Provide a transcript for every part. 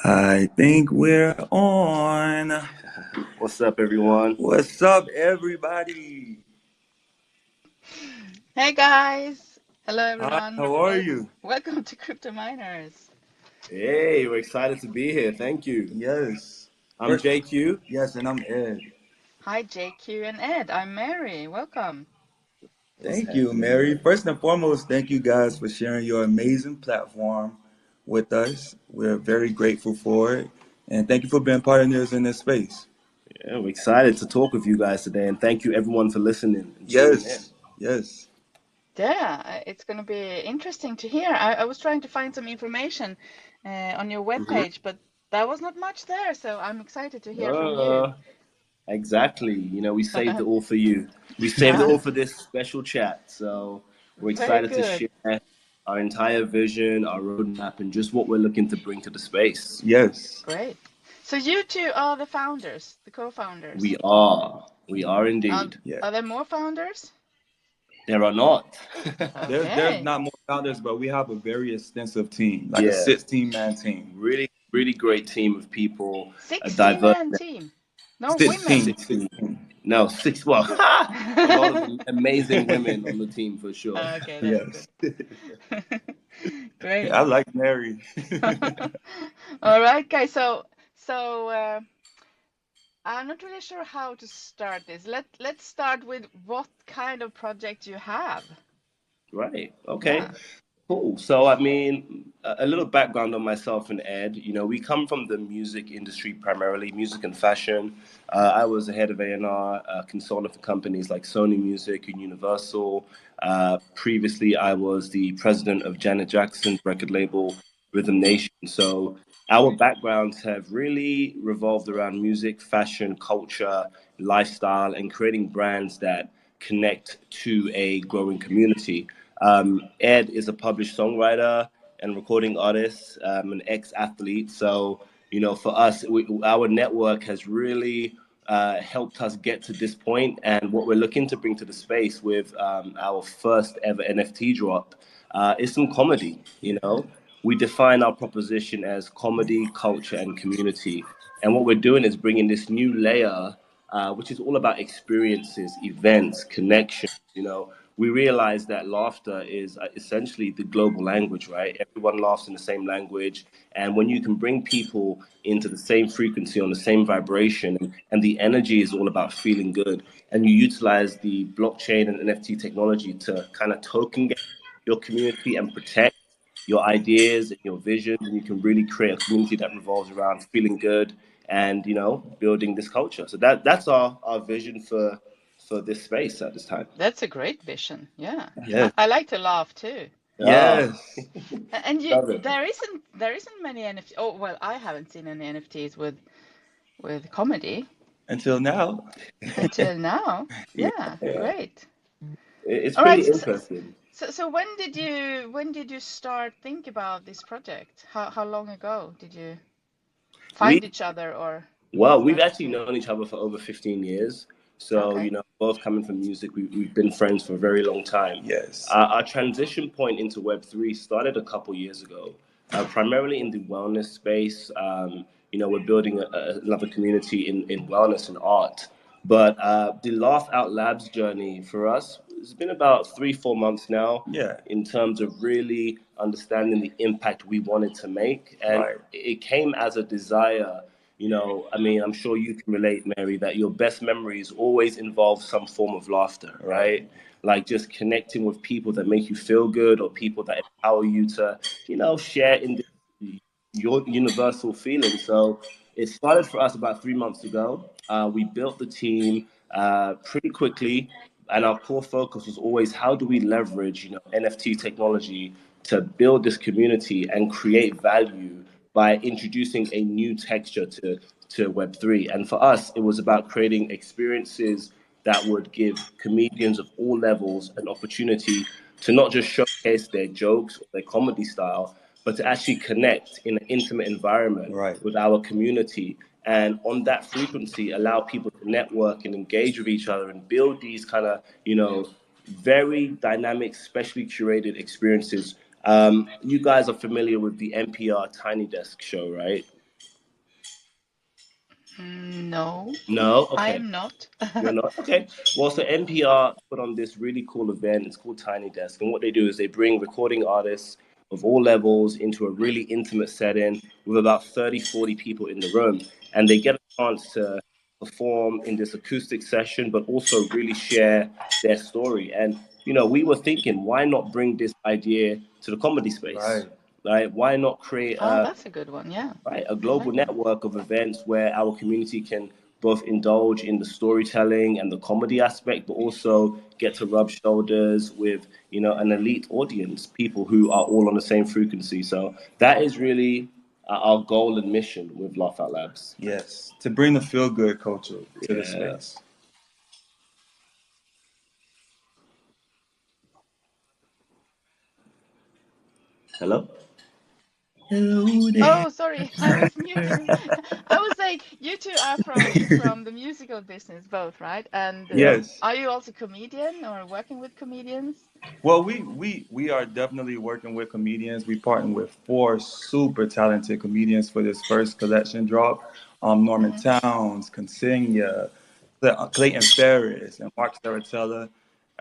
I think we're on. What's up, everyone? What's up, everybody? Hey guys! Hello Hi, everyone. how are you? Welcome to Crypto Miners. Hey, we're excited to be here. Thank you. Yes. I'm First, JQ. yes, and I'm Ed. Hi JQ and Ed. I'm Mary. Welcome. What's Thank you, happening? Mary. First and foremost, thank you guys for sharing your amazing platform with us. We're very grateful for it. And thank you for being partners in this space. Yeah, we're excited to talk with you guys today, and thank you everyone for listening and tuning in. Yes, yes. Yeah, it's going to be interesting to hear. I was trying to find some information on your Mhm. webpage, but there was not much there, so I'm excited to hear from you. Uh, exactly. We saved it all for you. We saved it all for this special chat. So we're Very excited to good. share our entire vision, our roadmap, and just what we're looking to bring to the space. Yes. Great. So you two are the founders, the co-founders. We are. We are Are, indeed. Yeah. are there more founders? There are not. There's Okay. not more founders, but we have a very extensive team, like a Yeah. 16-man team. Really, really great team of people, a 16 diverse man team. No women. 16, 16. 16. No, six. Well, a lot of amazing women on the team for sure. Okay, that's Yes. good. Great. I like Mary. All right, guys. So I'm not really sure how to start this. Let's start with what kind of project you have. Right. Okay. Yeah. Cool. So, I mean, a little background on myself and Ed. We come from the music industry primarily, music and fashion. I was the head of A&R, consultant for companies like Sony Music and Universal. Previously, I was the president of Janet Jackson's record label, Rhythm Nation. So, our backgrounds have really revolved around music, fashion, culture, lifestyle, and creating brands that connect to a growing community. Ed is a published songwriter and recording artist, an ex-athlete. So, for us, our network has really helped us get to this point. And what we're looking to bring to the space with our first ever NFT drop is some comedy. We define our proposition as comedy, culture, and community. And what we're doing is bringing this new layer, which is all about experiences, events, connection. We realize that laughter is essentially the global language, right? Everyone laughs in the same language. And when you can bring people into the same frequency, on the same vibration, and the energy is all about feeling good, and you utilize the blockchain and NFT technology to kind of token get your community and protect your ideas and your visions, and you can really create a community that revolves around feeling good and building this culture. So that's our vision for this space at this time. That's a great vision. Yeah. Yes. I like to laugh too. Ah, Yes. And love it. there isn't many NFT. Oh, well, I haven't seen any NFTs with comedy Until now. until now. Yeah. Yeah, Yeah, great. it's All right. pretty So, interesting. so when did you start think about this project? How long ago did you We find each other or Well, we've start? actually known each other for over 15 years. So, Okay. both coming from music, we've been friends for a very long time. Yes. Our transition point into Web3 started a couple years ago, primarily in the wellness space. We're building another community in wellness and art. But the Laugh Out Labs journey for us has been about 3, 4 months now Yeah. in terms of really understanding the impact we wanted to make. And Right. it came as a desire. I mean, I'm sure you can relate, Mary, that your best memories always involve some form of laughter, Right. right? Like just connecting with people that make you feel good or people that empower you to, share in your universal feeling. So it started for us about 3 months ago. We built the team pretty quickly, and our core focus was always how do we leverage, NFT technology to build this community and create value by introducing a new texture to Web3. And for us, it was about creating experiences that would give comedians of all levels an opportunity to not just showcase their jokes or their comedy style, but to actually connect in an intimate environment Right. with our community. And on that frequency, allow people to network and engage with each other and build these kind of, very dynamic, specially curated experiences. You guys are familiar with the NPR Tiny Desk show, right? No, No? I Okay. am not. You're not? Okay. Well, so NPR put on this really cool event. It's called Tiny Desk. And what they do is they bring recording artists of all levels into a really intimate setting with about 30, 40 people in the room. And they get a chance to perform in this acoustic session, but also really share their story. And, we were thinking, why not bring this idea to the comedy space? Right. Right? Why not create Oh, that's a good one. Yeah, right, a I global like that. network of events where our community can both indulge in the storytelling and the comedy aspect, but also get to rub shoulders with, an elite audience, people who are all on the same frequency. So that is really our goal and mission with Laugh Out Labs. Yes. To bring the feel good culture to the Yeah. space. Hello? Hello there. Oh, sorry, I was muted. I was saying you two are from the musical business, both, right? And Yeah. Yes. are you also comedian or working with comedians? Well, we are definitely working with comedians. We partnered with four super talented comedians for this first collection drop. Norman Hmm. Towns, Consigna, Clayton Ferris, and Mark Saratella.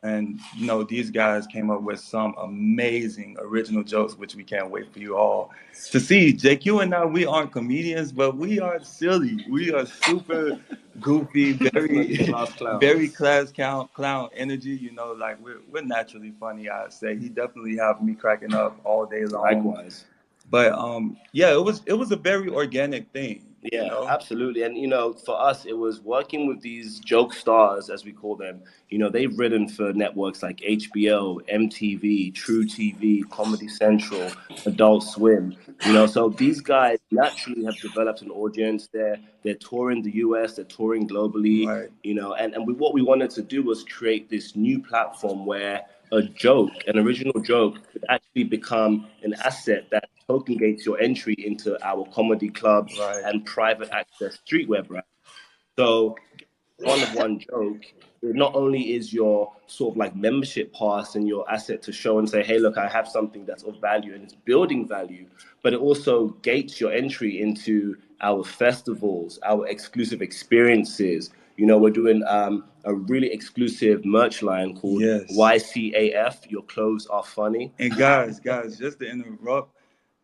And these guys came up with some amazing original jokes, which we can't wait for you all to see. Jake, you and I, we aren't comedians, but we are silly. We are super goofy, Definitely very, class very clowns. clown energy. Like we're naturally funny. I'd say he definitely have me cracking up all day long. Likewise. But yeah, it was a very organic thing. Yeah, absolutely. And for us, it was working with these joke stars, as we call them. They've written for networks like HBO, MTV, True TV, Comedy Central, Adult Swim. So these guys naturally have developed an audience. They're touring the US, they're touring globally. Right. What we wanted to do was create this new platform where a joke, an original joke, could actually become an asset that token gates your entry into our comedy clubs Right. and private access streetwear brand. So one of So, one joke, it not only is your sort of like membership pass and your asset to show and say, hey, look, I have something that's of value and it's building value, but it also gates your entry into our festivals, our exclusive experiences. We're doing a really exclusive merch line called Yes. YCAF, Your Clothes Are Funny. And guys, just to interrupt,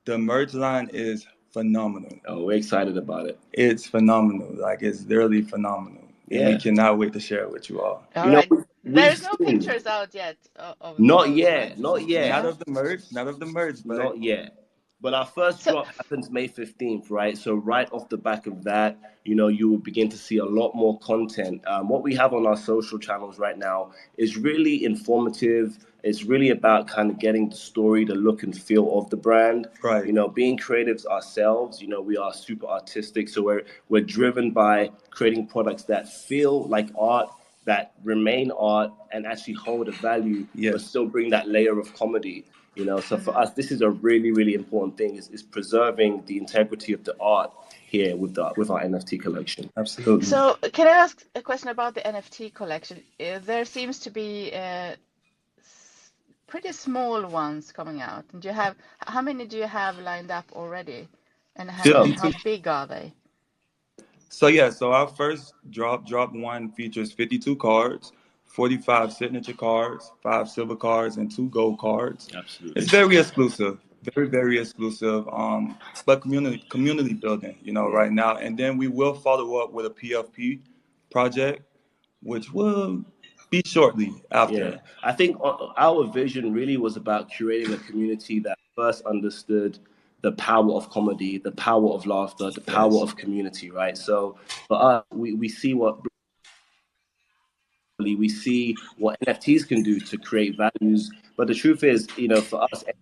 the merch line is phenomenal. Oh, we're excited about it. It's phenomenal. Like it's literally phenomenal. And we Yeah. cannot wait to share it with you all. all You know, right. we've There's no seen, pictures out yet of the not clothes, right? yet, not Not yet. No. of the merch, not of the merch, but Not yet. But our first So, drop happens May 15th, right? So, right off the back of that, you will begin to see a lot more content. What we have on our social channels right now is really informative. It's really about kind of getting the story, the look and feel of the brand. right. Being creatives ourselves, we are super artistic. So, we're driven by creating products that feel like art, that remain art, and actually hold a value, but Yes, still bring that layer of comedy. So for mhm. us, this is a really, really important thing is preserving the integrity of the art here with our NFT collection. absolutely. So can I ask a question about the NFT collection? There seems to be pretty small ones coming out. And do you have how many do you have lined up already? And So how 52. big are they? So yeah, so our first drop one features 52 cards, 45 signature cards, 5 silver cards, and 2 gold cards. It's absolutely, very exclusive, very very exclusive. But community building, yeah. right now. And then we will follow up with a PFP project, which will be shortly Yeah, after. I think our vision really was about curating a community that first understood the power of comedy, the power of laughter, the power Yes. of community, right? So for us, we see what we see what NFTs can do to create values. But the truth is, for us, it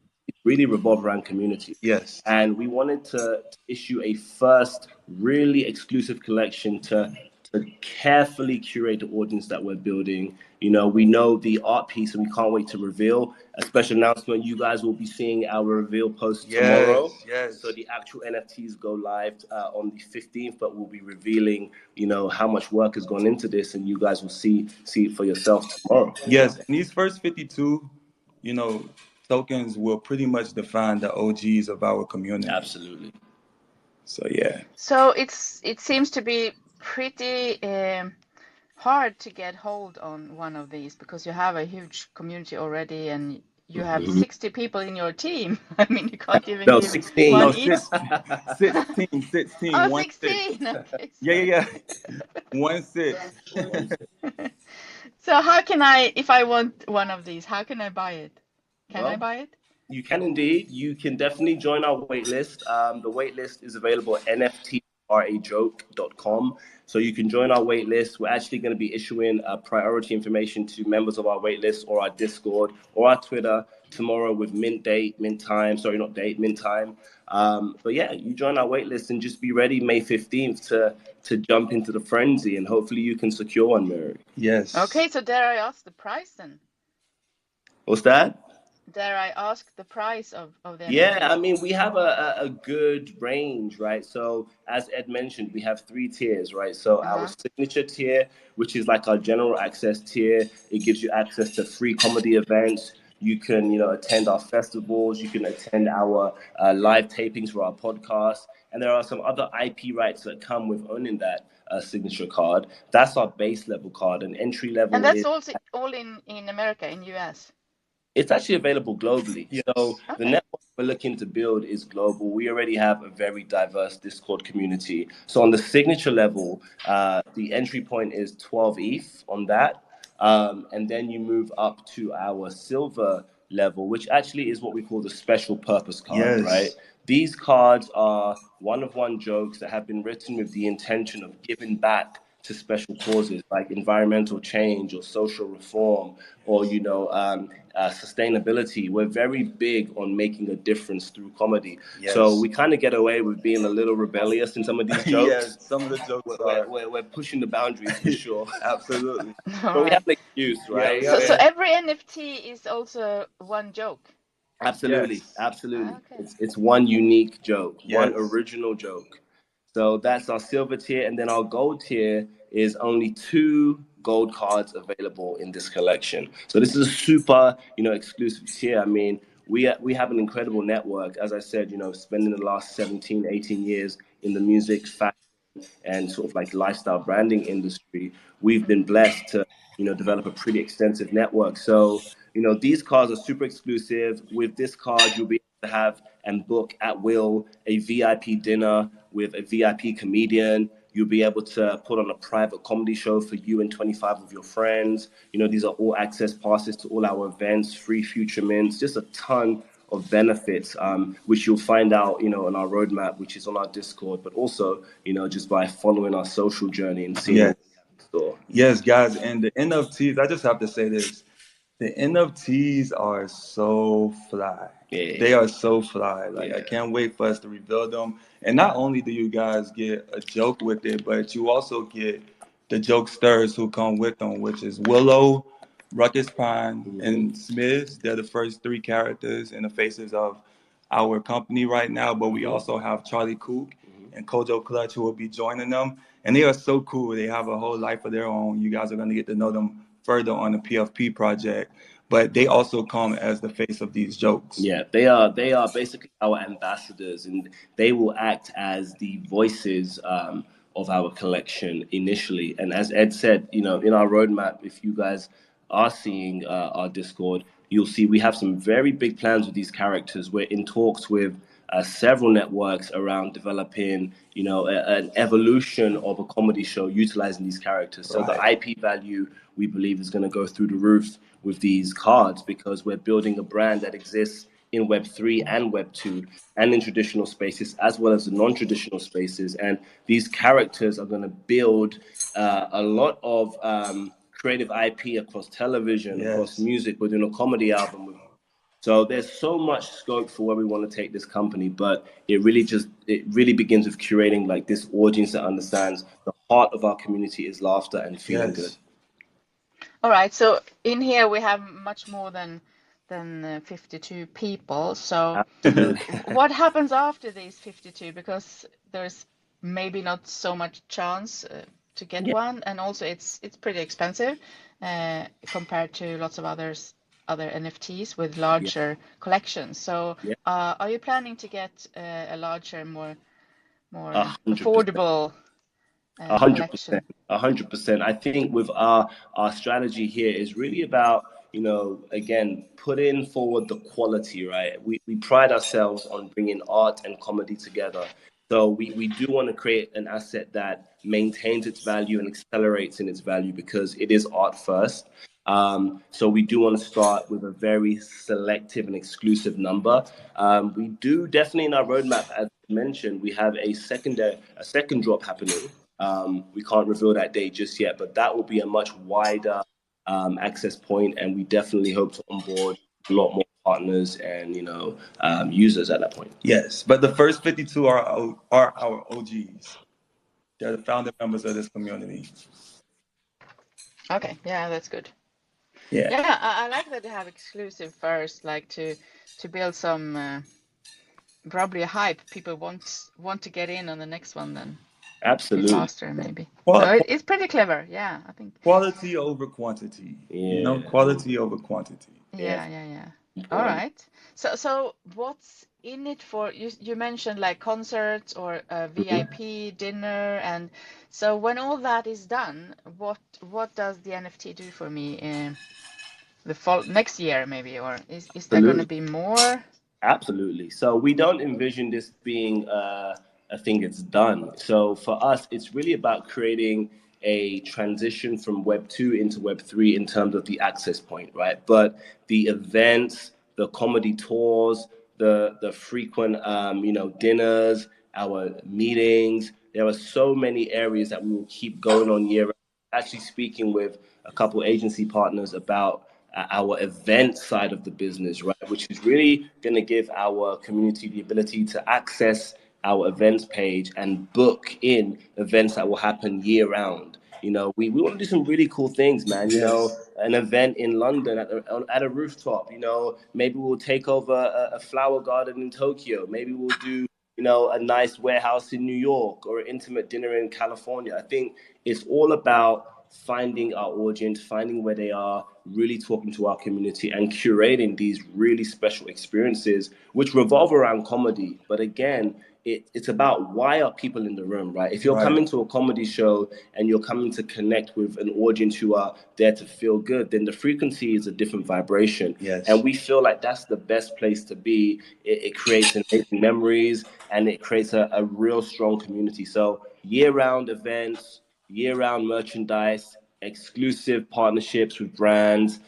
really revolve around community. Yes. And we wanted to issue a first really exclusive collection to carefully curate the audience that we're building. We know the art piece and we can't wait to reveal a special announcement. You guys will be seeing our reveal post tomorrow. Yes. So Yes. the actual NFTs go live on the 15th, but we'll be revealing, how much work has gone into this, and you guys will see it for yourself tomorrow. Yes. And these first 52, you know, tokens will pretty much define the OGs of our community. Absolutely. So yeah. So it seems to be pretty hard to get hold on one of these because you have a huge community already and you have 60 people in your team. I mean, you can't even No, give 16. No, one each. 16, Oh, 1 6. 16. Okay, Yeah, sorry. yeah, yeah. 1 6. So how can I, if I want one of these, how can I buy it? Can I Well, buy it? you can indeed. You can definitely join our waitlist. The waitlist is available at nftrajoke.com. So you can join our waitlist. We're actually going to be issuing priority information to members of our waitlist or our Discord or our Twitter tomorrow with mint date, mint time. Sorry, not date, mint time. But yeah, you join our waitlist and just be ready May 15th to jump into the frenzy, and hopefully you can secure one, Mary. Yes. Okay, so dare I ask the price then? What's that? Dare I ask the price of the Yeah, NFTs? I mean, we have a good range, right? So, as Ed mentioned, we have three tiers, right? So, our Uh-huh. signature tier, which is like our general access tier, it gives you access to free comedy events. You can, attend our festivals. You can attend our live tapings for our podcast. And there are some other IP rights that come with owning that signature card. That's our base level card. And entry And level that's is also all in America, in US. it's actually available globally. Yes. So the Okay. network we're looking to build is global. We already have a very diverse Discord community. So on the signature level, the entry point is 12 ETH on that. And then you move up to our silver level, which actually is what we call the special purpose card, right? Yes. These cards are one-of-one jokes that have been written with the intention of giving back to special causes like environmental change or social reform or sustainability. We're very big on making a difference through comedy. Yes. So we kind of get away with being a little rebellious in some of these jokes. Yes, some of the jokes We're, are we're, we're pushing the boundaries for sure. absolutely. All But we have right. an excuse, Yeah, right? yeah, So yeah. every NFT is also one joke. Absolutely, Yes. absolutely. Okay. It's one unique joke, one Yes. original joke. So that's our silver tier, and then our gold tier is only two gold cards available in this collection. So this is a super, exclusive tier. I mean, we have an incredible network. As I said, spending the last 17, 18 years in the music, fashion, and sort of like lifestyle branding industry, we've been blessed to develop a pretty extensive network. So these cards are super exclusive. With this card, you'll be able to have and book at will a VIP dinner with a VIP comedian. You'll be able to put on a private comedy show for you and 25 of your friends. These are all access passes to all our events, free future mints, just a ton of benefits, which you'll find out, on our roadmap, which is on our Discord, but also, just by following our social journey and seeing Yes. what we have in store. Yes, guys. And the NFTs, I just have to say this. The NFTs are so fly. They Yeah, are so fly. Like I yeah, can't wait for us to reveal them. And not only do you guys get a joke with it, but you also get the jokesters who come with them, which is Willow, Ruckus Pine, hmm and Smiz. They're the first three characters and the faces of our company right now. But we hmm also have Charlie Cook hmm and Kojo Clutch who will be joining them. And they are so cool. They have a whole life of their own. You guys are going to get to know them further on the PFP project. But they also come as the face of these jokes. Yeah, they are basically our ambassadors, and they will act as the voices of our collection initially. And as Ed said, in our roadmap, if you guys are seeing our Discord, you'll see we have some very big plans with these characters. We're in talks with several networks around developing, an evolution of a comedy show utilizing these characters. So the Right. IP value we believe is going to go through the roof with these cards because we're building a brand that exists in Web3 and Web2 and in traditional spaces as well as the non-traditional spaces. And these characters are going to build a lot of creative IP across television, across Yes. music. We're doing a comedy album with so there's so much scope for where we want to take this company, but it really begins with curating like this audience that understands the heart of our community is laughter and feeling good. Yes. All right. So in here we have much more than 52 people. So Absolutely. what happens after these 52? Because there's maybe not so much chance to get Yeah, one, and also it's pretty expensive compared to lots of other NFTs with yeah, larger collections. So yeah. are you planning to get a larger, more 100%. affordable 100%. collection. 100%. I think with our strategy here is really about, again, putting forward the quality, right? We pride ourselves on bringing art and comedy together. So we do want to create an asset that maintains its value and accelerates in its value because it is art first. So we do want to start with a very selective and exclusive number. We do definitely in our roadmap, as mentioned, we have a second drop happening. We can't reveal that date just yet, but that will be a much wider access point, and we definitely hope to onboard a lot more partners and users at that point. Yes, but the first 52 are our OGs. They're the founder members of this community. Okay, yeah, that's good. Yeah, Yeah, I like that they have exclusive first, like to build some probably a hype. People want to get in on the next one then. Absolutely. Faster maybe. So it's pretty clever. Yeah, I think. Quality over quantity. Yeah. Quality over quantity. Yeah. All right. So what's in it for you? You mentioned like concerts or a VIP dinner, and so when all that is done, what does the NFT do for me in the fall next year maybe, or is there going to be more? Absolutely. So we don't envision this being a thing that's done. So for us, it's really about creating a transition from Web 2 into Web 3 in terms of the access point, right? But the events, the comedy tours, the frequent, dinners, our meetings, there are so many areas that we will keep going on year. Actually speaking with a couple agency partners about our event side of the business, right, which is really going to give our community the ability to access our events page and book in events that will happen year round. We want to do some really cool things, man. An event in London at a rooftop. Maybe we'll take over a flower garden in Tokyo. Maybe we'll do a nice warehouse in New York or an intimate dinner in California. I think it's all about finding our audience, finding where they are, really talking to our community and curating these really special experiences which revolve around comedy. But again, it's about why are people in the room, right? If you're coming to a comedy show and you're coming to connect with an audience who are there to feel good, then the frequency is a different vibration. Yes. And we feel like that's the best place to be. It creates amazing memories and it creates a real strong community. So year-round events, year-round merchandise, exclusive partnerships with brands,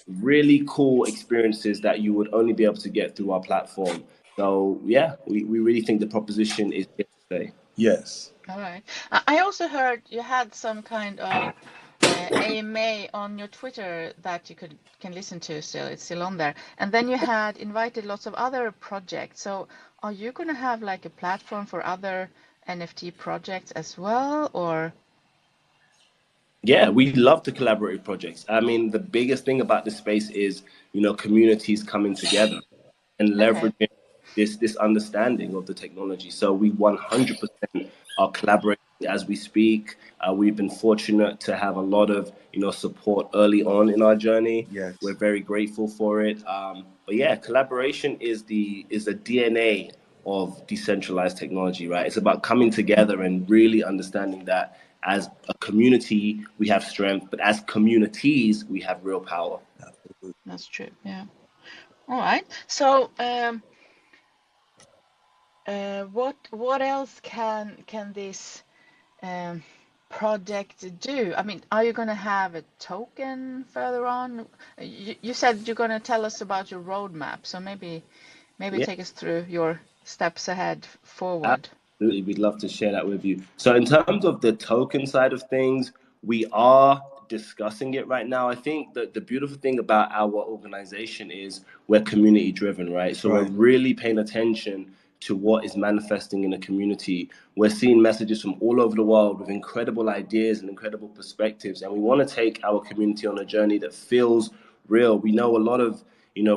really cool experiences that you would only be able to get through our platform. So yeah, we really think the proposition is here to stay. Yes. All right. I also heard you had some kind of AMA on your Twitter that you can listen to still. It's still on there. And then you had invited lots of other projects. So are you going to have like a platform for other NFT projects as well, or? Yeah, we love to collaborate with projects. I mean, the biggest thing about this space is, communities coming together and leveraging this understanding of the technology. So we 100% are collaborating as we speak. We've been fortunate to have a lot of, support early on in our journey. Yes. We're very grateful for it. But yeah, collaboration is the DNA of decentralized technology, right? It's about coming together and really understanding that as a community, we have strength, but as communities, we have real power. That's true. Yeah. All right. So, what else can this project do? I mean, are you going to have a token further on? You said you're going to tell us about your roadmap, so maybe take us through your steps ahead forward. Absolutely, we'd love to share that with you. So in terms of the token side of things, we are discussing it right now. I think that the beautiful thing about our organization is we're community driven, right? So we're really paying attention to what is manifesting in the community. We're seeing messages from all over the world with incredible ideas and incredible perspectives, and we want to take our community on a journey that feels real. We know a lot of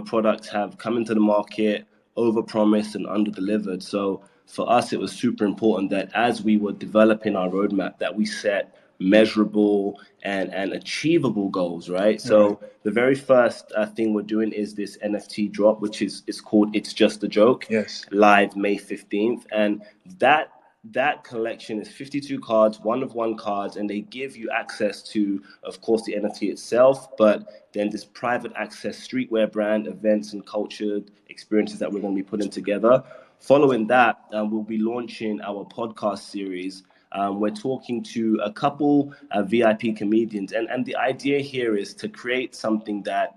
products have come into the market, overpromised and underdelivered. So for us, it was super important that as we were developing our roadmap, that we set measurable and achievable goals, right? So the very first thing we're doing is this NFT drop, which is called It's Just a Joke. Yes. Live May 15th. And that collection is 52 cards, one-of-one cards, and they give you access to, of course, the NFT itself, but then this private access streetwear brand, events and culture experiences that we're going to be putting together. Following that, we'll be launching our podcast series. We're talking to a couple VIP comedians, and the idea here is to create something that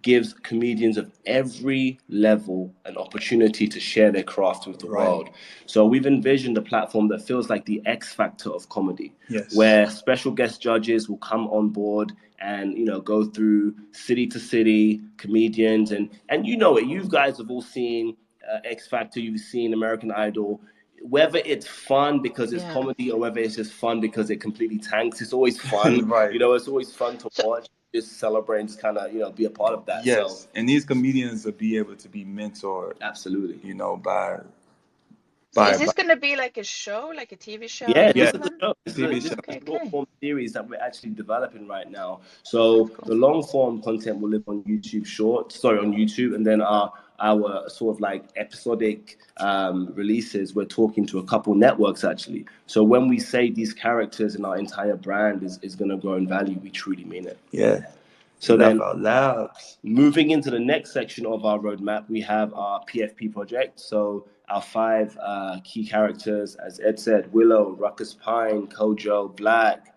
gives comedians of every level an opportunity to share their craft with the world. So we've envisioned a platform that feels like the X factor of comedy, where special guest judges will come on board and, you know, go through city to city comedians. And you know it, you guys have all seen X Factor, you've seen American Idol. Whether it's fun because it's comedy or whether it's just fun because it completely tanks, it's always fun. You know, it's always fun to watch. Just celebrate, just kind of, you know, be a part of that. Yes, and these comedians will be able to be mentored. Absolutely. You know, by is this going to be like a show, like a TV show? Yeah, this is a show. This TV is show. a short form series that we're actually developing right now. So the long form content will live on YouTube, and then our sort of like episodic releases, we're talking to a couple networks actually. So when we say these characters and our entire brand is going to grow in value, we truly mean it. Yeah. So then, moving into the next section of our roadmap, we have our PFP project. So our 5 key characters, as Ed said, Willow, Ruckus Pine, Kojo, Black,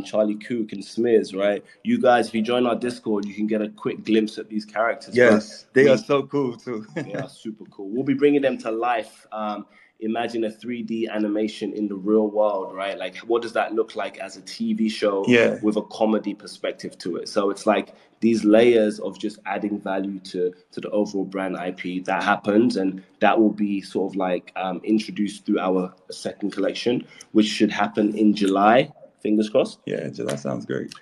Charlie Cook, and Smiz, right? You guys, if you join our Discord, you can get a quick glimpse at these characters. Yes, they are so cool too. They are super cool. We'll be bringing them to life. Imagine a 3D animation in the real world, right? Like, what does that look like as a TV show with a comedy perspective to it? So it's like these layers of just adding value to the overall brand IP that happens, and that will be sort of like introduced through our second collection, which should happen in July. Fingers crossed. Yeah, July sounds great.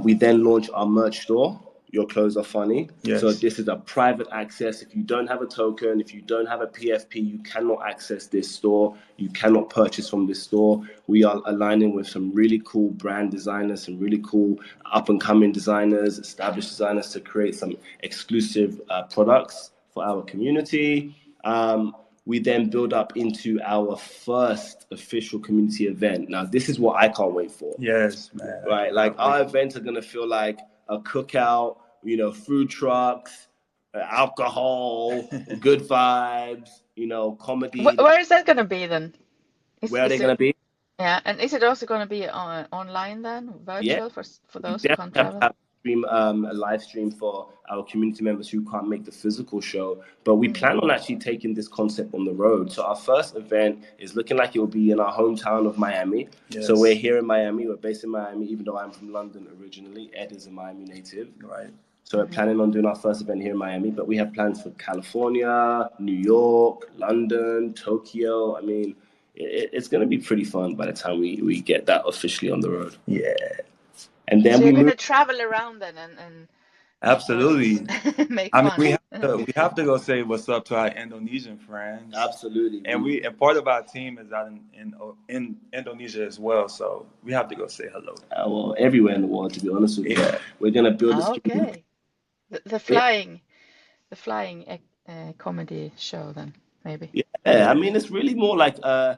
We then launch our merch store. Your clothes are funny. Yes. So this is a private access. If you don't have a token, if you don't have a PFP, you cannot access this store. You cannot purchase from this store. We are aligning with some really cool brand designers, some really cool up-and-coming designers, established designers to create some exclusive products for our community. We then build up into our first official community event. Now, this is what I can't wait for. Yes, man. Right? Like, our events are going to feel like a cookout, you know, food trucks, alcohol, good vibes, you know, comedy. Where is that going to be then? Where are they going to be? Yeah, and is it also going to be online then, virtual for those who can't travel? A live stream for our community members who can't make the physical show, but we plan on actually taking this concept on the road. So our first event is looking like it will be in our hometown of Miami. Yes. So we're here in Miami, we're based in Miami, even though I'm from London originally. Ed is a Miami native. Right. So we're planning on doing our first event here in Miami, but we have plans for California, New York, London, Tokyo. I mean, it's going to be pretty fun by the time we get that officially on the road. Yeah. And then so you're going to travel around then and absolutely make fun. I mean, we have to go say what's up to our Indonesian friends. Absolutely. And part of our team is out in Indonesia as well, so we have to go say hello. Well, everywhere in the world, to be honest with you. We're going to build a the flying comedy show then, maybe. Yeah, I mean, it's really more like a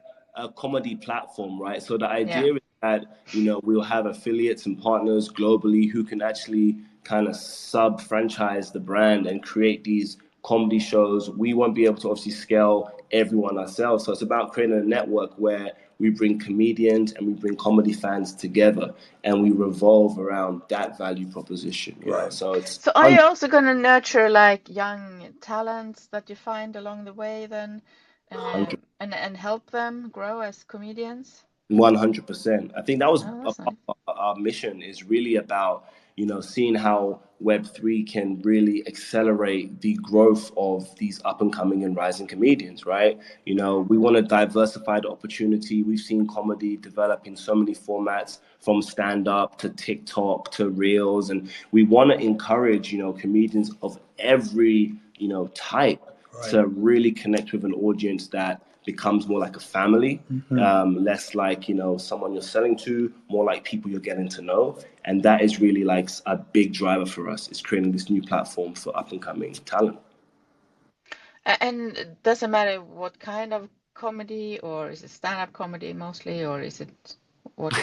comedy platform, right? So the idea is that, you know, we'll have affiliates and partners globally who can actually kind of sub-franchise the brand and create these comedy shows. We won't be able to obviously scale everyone ourselves. So it's about creating a network where we bring comedians and we bring comedy fans together and we revolve around that value proposition. Right. So are you also going to nurture like young talents that you find along the way then and help them grow as comedians? 100%. I think that was our mission, is really about, you know, seeing how Web3 can really accelerate the growth of these up and coming and rising comedians, right? You know, we want to diversify the opportunity. We've seen comedy develop in so many formats, from stand-up to TikTok to Reels. And we want to encourage, you know, comedians of every, you know, type to really connect with an audience that becomes more like a family, less like, you know, someone you're selling to, more like people you're getting to know. And that is really like a big driver for us, is creating this new platform for up and coming talent. And it doesn't matter what kind of comedy, or is it stand-up comedy mostly, or is it what?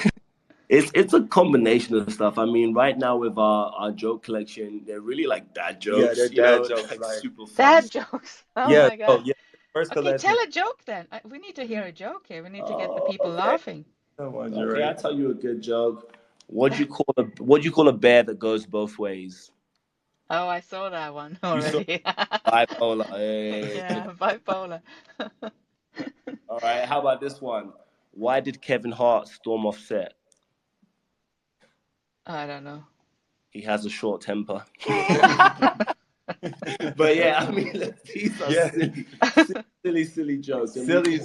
It's a combination of stuff. I mean, right now with our joke collection, they're really like dad jokes. they're You know, dad jokes, like like super fun. Dad jokes. Oh yeah, my God. yeah. First Okay, collection. tell a joke then. We need to hear a joke here. We need to get the people Okay. laughing. Okay, I'll tell you a good joke. What do you call a bear that goes both ways? Oh, I saw that one You saw already. bipolar. Hey. Yeah, bipolar. All right, how about this one? Why did Kevin Hart storm off set? I don't know. He has a short temper. But yeah, I mean, these are silly jokes. Silly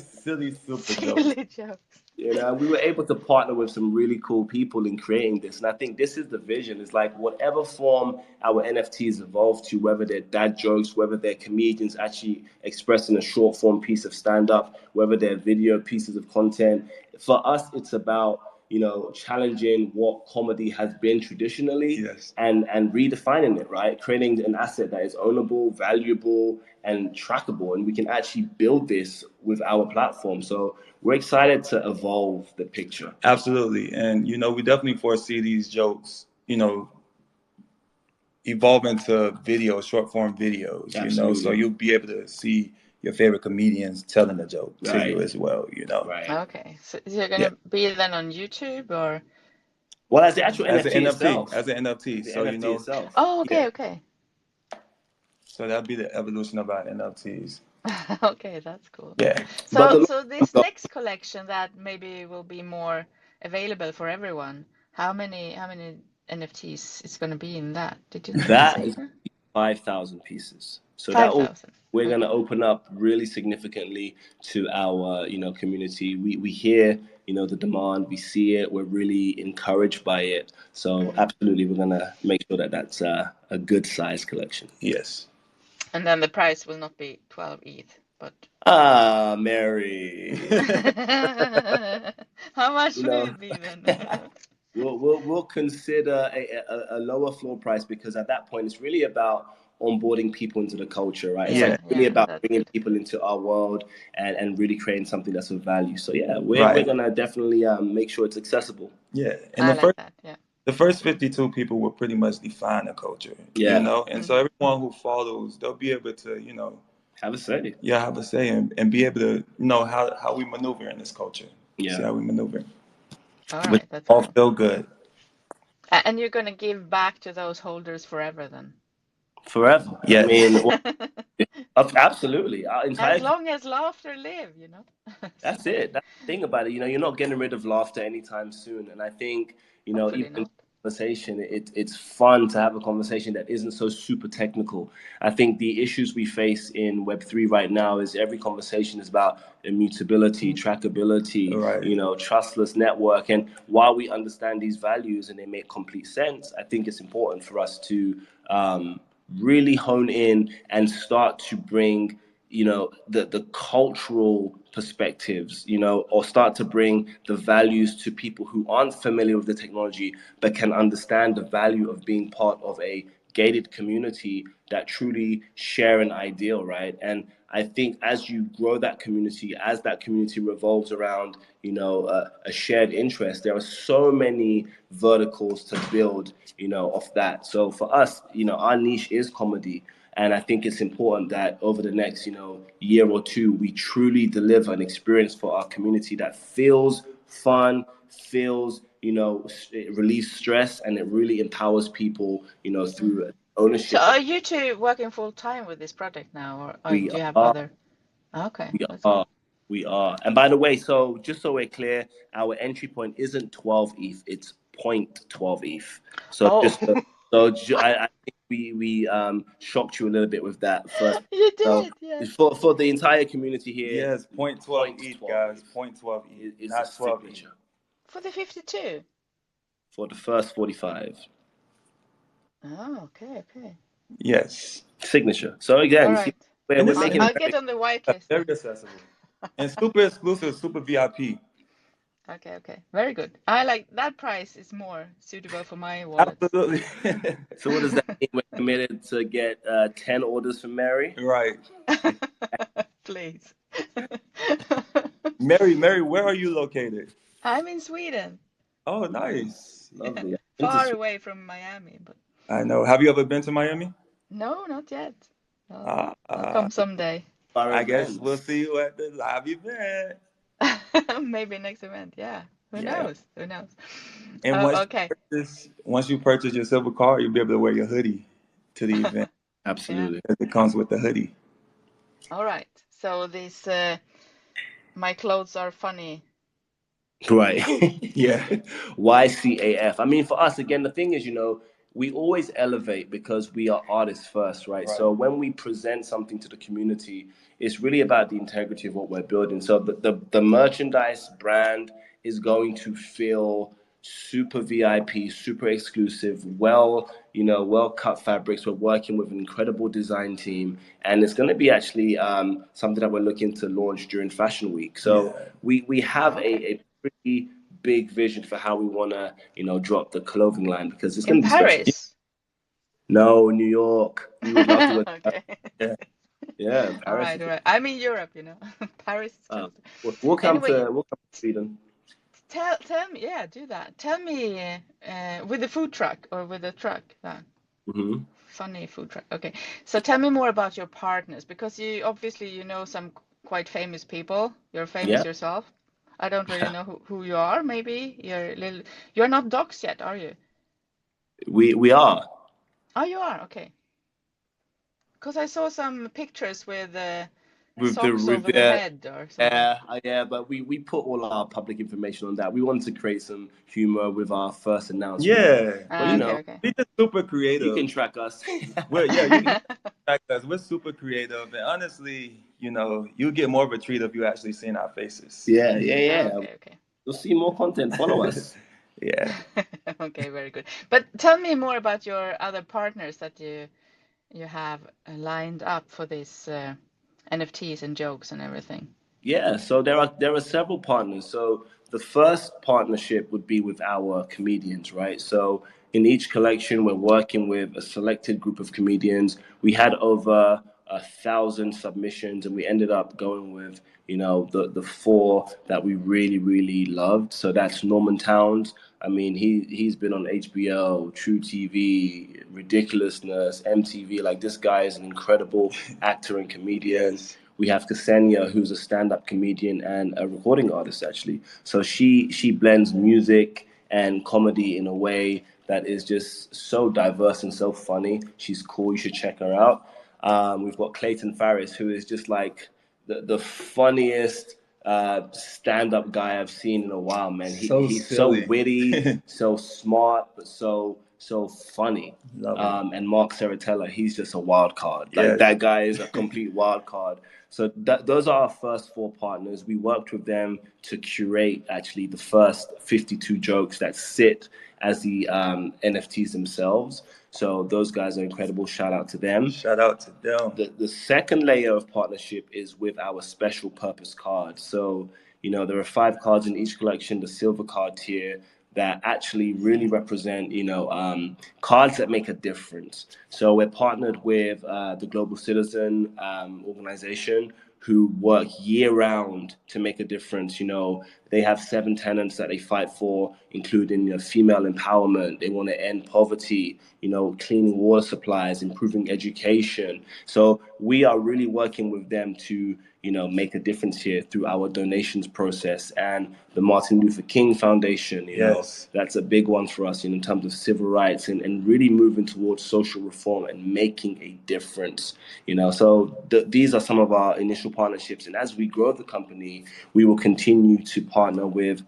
super Silly jokes. jokes. You know, we were able to partner with some really cool people in creating this. And I think this is the vision. It's like whatever form our NFTs evolve to, whether they're dad jokes, whether they're comedians actually expressing a short form piece of stand up, whether they're video pieces of content. For us, it's about, you know, challenging what comedy has been traditionally, and redefining it, right? Creating an asset that is ownable, valuable, and trackable. And we can actually build this with our platform. So we're excited to evolve the picture. Absolutely. And, you know, we definitely foresee these jokes, you know, evolve into videos, short form videos, you know, so you'll be able to see your favorite comedians telling a joke to you as well, you know. Right. Okay. So is it going to be then on YouTube, or? Well, as the actual as NFT an NFT itself. As an NFT. So, NFT you know. itself. Oh, okay, okay. So that'll be the evolution of our NFTs. Okay, that's cool. Yeah. So this next collection that maybe will be more available for everyone, how many NFTs is going to be in that? Did you say That is that? 5,000 pieces. So 5,000. We're going to open up really significantly to our, you know, community. We hear, you know, the demand, we see it, we're really encouraged by it. So absolutely, we're going to make sure that that's a good size collection. Yes. And then the price will not be 12 ETH, but Mary. how much will it be then? We'll consider a lower floor price, because at that point it's really about onboarding people into the culture, right? It's like really about bringing people into our world and really creating something that's of value. So yeah, we're gonna definitely make sure it's accessible. Yeah, and the first 52 people will pretty much define the culture, you know, and so everyone who follows, they'll be able to, you know, have a say. Yeah, have a say, and be able to know how we maneuver in this culture. Yeah, see how we maneuver. All right, that's all cool. feel good. And you're going to give back to those holders forever then? Forever. Yeah. I mean, absolutely. As long as laughter live, you know. That's it. That's the thing about it. You know, you're not getting rid of laughter anytime soon. And I think, you know, hopefully even not. Conversation, it's fun to have a conversation that isn't so super technical. I think the issues we face in Web3 right now is every conversation is about immutability, trackability, you know, trustless network. And while we understand these values and they make complete sense, I think it's important for us to really hone in and start to bring, you know, the cultural perspectives, you know, or start to bring the values to people who aren't familiar with the technology but can understand the value of being part of a gated community that truly share an ideal, right? And I think as you grow that community, as that community revolves around, you know, a shared interest, there are so many verticals to build, you know, off that. So for us, you know, our niche is comedy. And I think it's important that over the next, you know, year or two, we truly deliver an experience for our community that feels fun, feels, you know, it relieves stress, and it really empowers people, you know, through ownership. So are you two working full time with this project now, or do you have other? Okay. We are. And by the way, so just so we're clear, our entry point isn't 12 ETH, it's 0.12 ETH. So I think we shocked you a little bit with that first. You did, so yes. For the entire community here. Yes, 0.12 ETH, guys. 0.12 ETH, is not 12 signature. For the 52? For the first 45. Oh, okay. Yes. Signature. So again, all right. we're making I'll get on the whitelist. Very accessible. And super exclusive, super VIP. Okay. Very good. I like that price is more suitable for my wallet. Absolutely. So what does that mean? We're committed to get 10 orders from Mary. Right. Please. Mary, where are you located? I'm in Sweden. Oh, nice. Lovely. Far away from Miami, but I know. Have you ever been to Miami? no, not yet. I'll Uh, come someday. I guess we'll see you at the live event. Maybe next event. Yeah. Who Yeah. knows? Who knows? And Oh, okay. once you purchase your silver card, you'll be able to wear your hoodie to the event. Absolutely. Yeah. It comes with the hoodie. All right. So this my clothes are funny. Right. Yeah. YCAF. I mean, for us, again, the thing is, we always elevate because we are artists first, right? So when we present something to the community, it's really about the integrity of what we're building. So the merchandise brand is going to feel super VIP, super exclusive, well cut fabrics. We're working with an incredible design team, and it's going to be actually something that we're looking to launch during Fashion Week. So we have a pretty big vision for how we want to, drop the clothing line, because it's going to be special. Paris. No, New York. We would love to work. Okay. Yeah, Paris. All right. I'm in Europe, Paris is close. We'll come Anyway, to Sweden. tell me, yeah, do that. Tell me with the food truck or with the truck. Funny food truck. Okay. So tell me more about your partners, because you obviously some quite famous people. You're famous yourself. I don't really know who you are. Maybe you're not docs yet, are you? We are. Oh, you are. Okay. Because I saw some pictures with With socks over the head or something. Yeah, but we put all our public information on that. We wanted to create some humor with our first announcement. Yeah. But Okay. We're just super creative. You can track us. Well, yeah, you can track us. We're super creative, and honestly, you get more of a treat if you actually seeing our faces. Yeah. Okay. You'll see more content. Follow us. Yeah. Okay, very good. But tell me more about your other partners that you have lined up for this NFTs and jokes and everything. Yeah, so there are several partners. So the first partnership would be with our comedians, right? So in each collection, we're working with a selected group of comedians. We had over 1,000 submissions, and we ended up going with the four that we really, really loved. So that's Norman Towns. I mean, he's been on HBO, True TV, Ridiculousness, MTV. Like, this guy is an incredible actor and comedian. Yes. We have Ksenia, who's a stand-up comedian and a recording artist, actually. So she blends music and comedy in a way that is just so diverse and so funny. She's cool. You should check her out. We've got Clayton Farris, who is just like the funniest stand-up guy I've seen in a while, man. He's so witty, so smart, but so funny. And Mark Saratella, he's just a wild card. Like, that guy is a complete wild card. So those are our first four partners. We worked with them to curate actually the first 52 jokes that sit as the NFTs themselves. So those guys are incredible. Shout out to them. Shout out to them. The second layer of partnership is with our special purpose cards. So, there are 5 cards in each collection, the silver card tier, that actually really represent, cards that make a difference. So we're partnered with the Global Citizen organization, who work year-round to make a difference. They have 7 tenets that they fight for, including female empowerment. They want to end poverty, cleaning water supplies, improving education. So we are really working with them to make a difference here through our donations process. And the Martin Luther King Foundation, that's a big one for us in terms of civil rights and really moving towards social reform and making a difference. So these are some of our initial partnerships. And as we grow the company, we will continue to partner with,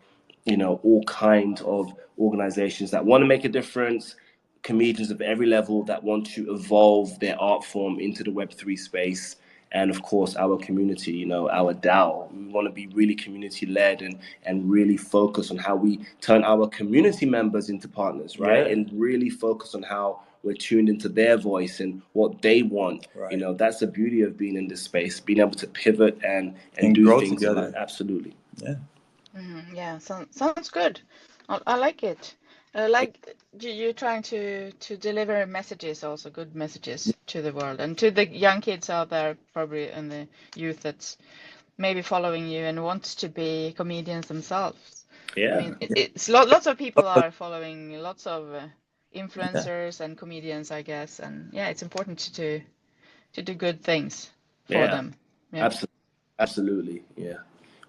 all kinds of organizations that want to make a difference, comedians of every level that want to evolve their art form into the Web3 space. And of course, our community, our DAO. We want to be really community-led and really focus on how we turn our community members into partners, right? And really focus on how we're tuned into their voice and what they want. Right. You know, that's the beauty of being in this space, being able to pivot and do grow things together. in life. Absolutely. Yeah. Yeah, sounds good. I like it. Like you trying to deliver messages, also good messages to the world and to the young kids out there, probably, and the youth that's maybe following you and wants to be comedians themselves. Yeah. I mean, it's lots of people are following lots of influencers and comedians, I guess, and yeah, it's important to do good things for them. Yeah, Absolutely. Yeah.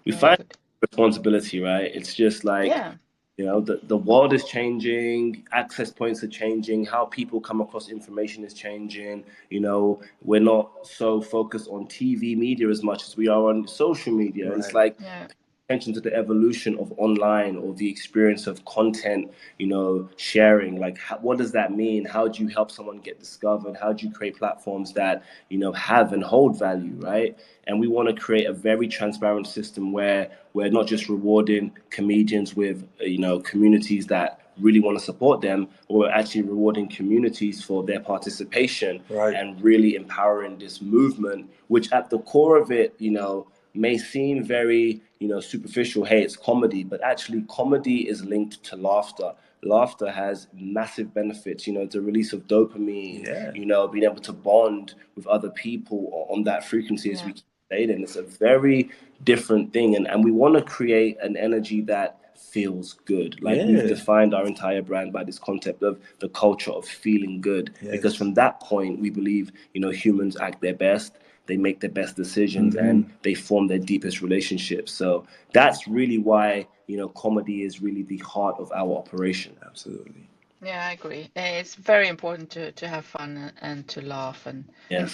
We very find good. responsibility, right? It's just like, Yeah. you know, the world is changing, access points are changing, how people come across information is changing. You know, we're not so focused on TV media as much as we are on social media. Right. It's like Yeah. attention to the evolution of online or the experience of content, you know, sharing. Like, what does that mean? How do you help someone get discovered? How do you create platforms that, you know, have and hold value, right? And we want to create a very transparent system where we're not just rewarding comedians with, you know, communities that really want to support them, or we're actually rewarding communities for their participation. Right. And really empowering this movement, which at the core of it, you know, may seem very, you know, superficial. Hey, it's comedy, but actually comedy is linked to laughter. Laughter has massive benefits, you know, the release of dopamine, Yeah. you know, being able to bond with other people on that frequency, as Yeah. we keep saying. It's a very different thing. And we want to create an energy that feels good. Like, we've Yeah. defined our entire brand by this concept of the culture of feeling good. Yes. Because from that point, we believe, you know, humans act their best, they make their best decisions, and they form their deepest relationships. So that's really why, you know, comedy is really the heart of our operation. Absolutely. Yeah, I agree. It's very important to have fun and to laugh and Yeah.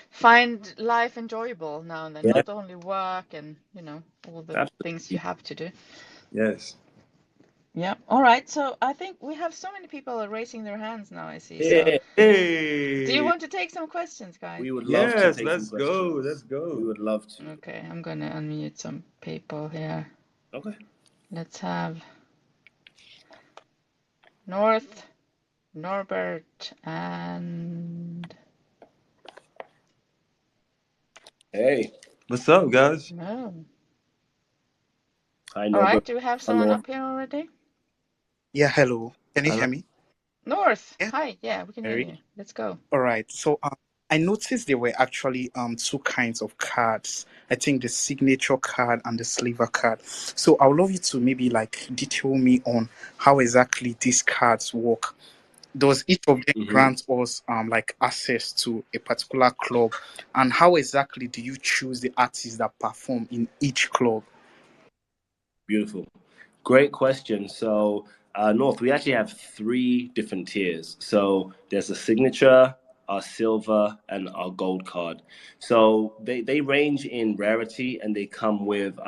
find life enjoyable now and then, Yeah. not only work and, you know, all the Absolutely. things you have to do. Yes. Yeah. All right. So I think we have so many people raising their hands now, I see. Yeah. So Hey. do you want to take some questions, guys? We would love to Yes. take Let's some go. questions. Let's go. We would love to. Okay, I'm gonna unmute some people here. Okay. Let's have North, Norbert, and Hey. What's up, guys? no. Hi, All Norbert. right, do we have someone North. up here already? Yeah, hello. Can you Hello. hear me? North. Yeah, Hi. Yeah, we can hear Mary. you. Let's go. All right. So I noticed there were actually two kinds of cards. I think the signature card and the sliver card. So I would love you to maybe like detail me on how exactly these cards work. Does each of them grant us like access to a particular club, and how exactly do you choose the artists that perform in each club? Beautiful. Great question. So, North, we actually have 3 different tiers. So there's a signature, our silver, and our gold card. So they range in rarity, and they come with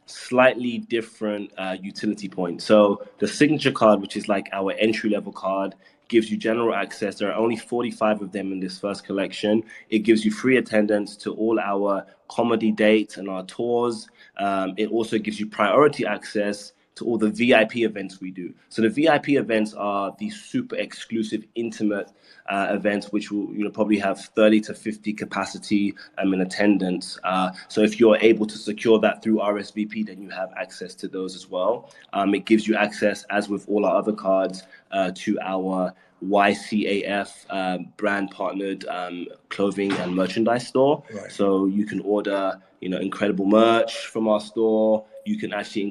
slightly different utility points. So the signature card, which is like our entry level card, gives you general access. There are only 45 of them in this first collection. It gives you free attendance to all our comedy dates and our tours. It also gives you priority access to all the VIP events we do. So the VIP events are the super exclusive, intimate events, which will, you know, probably have 30 to 50 capacity in attendance. So if you're able to secure that through RSVP, then you have access to those as well. It gives you access, as with all our other cards, to our YCAF brand partnered clothing and merchandise store. Right. So you can order, you know, incredible merch from our store. You can actually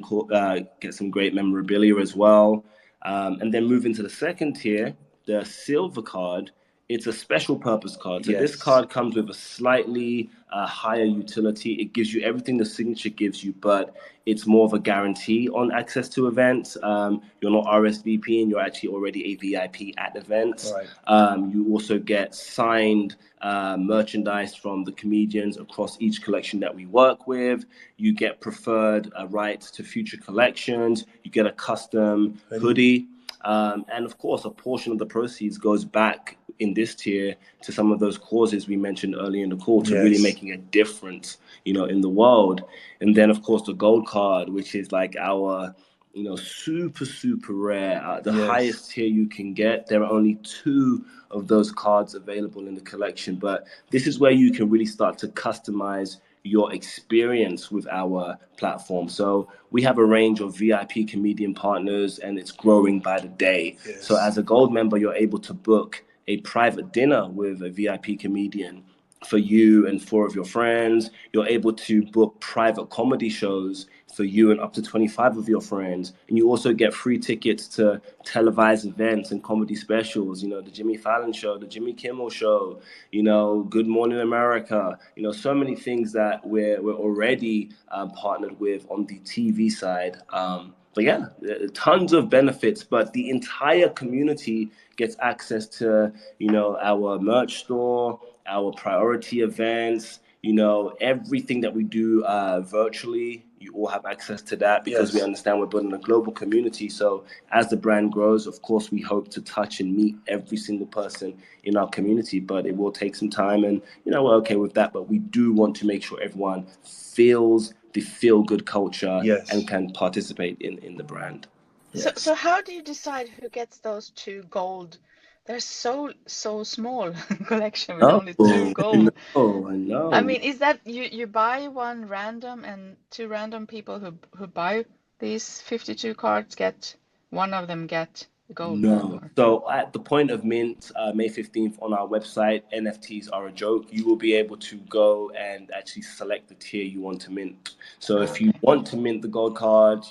get some great memorabilia as well. And then move into the second tier, the silver card. It's a special purpose card. So this Yes. card comes with a slightly higher utility. It gives you everything the signature gives you, but it's more of a guarantee on access to events. You're not RSVPing, you're actually already a VIP at events. Right. You also get signed merchandise from the comedians across each collection that we work with. You get preferred rights to future collections. You get a custom hoodie. And of course, a portion of the proceeds goes back in this tier to some of those causes we mentioned earlier in the call, to really Yes. making a difference, you know, in the world. And then, of course, the gold card, which is like our super, super rare. The Yes. highest tier you can get, there are only 2 of those cards available in the collection. But this is where you can really start to customize your experience with our platform. So we have a range of VIP comedian partners, and it's growing by the day. Yes. So as a gold member, you're able to book a private dinner with a VIP comedian for you and 4 of your friends. You're able to book private comedy shows for you and up to 25 of your friends. And you also get free tickets to televised events and comedy specials, the Jimmy Fallon show, the Jimmy Kimmel show, Good Morning America, so many things that we're already partnered with on the TV side. But yeah, tons of benefits, but the entire community gets access to, our merch store, our priority events, everything that we do virtually. You all have access to that because Yes. we understand we're building a global community. So as the brand grows, of course, we hope to touch and meet every single person in our community, but it will take some time, and we're okay with that. But we do want to make sure everyone feels the feel-good culture Yes. and can participate in the brand. Yes. So how do you decide who gets those 2 gold? They're so small collection with only 2 gold. I know. I mean, is that you buy one random and 2 random people who buy these 52 cards get one of them get the gold? No. So at the point of mint, May 15th, on our website, NFTs are a joke. You will be able to go and actually select the tier you want to mint. So if you want to mint the gold card,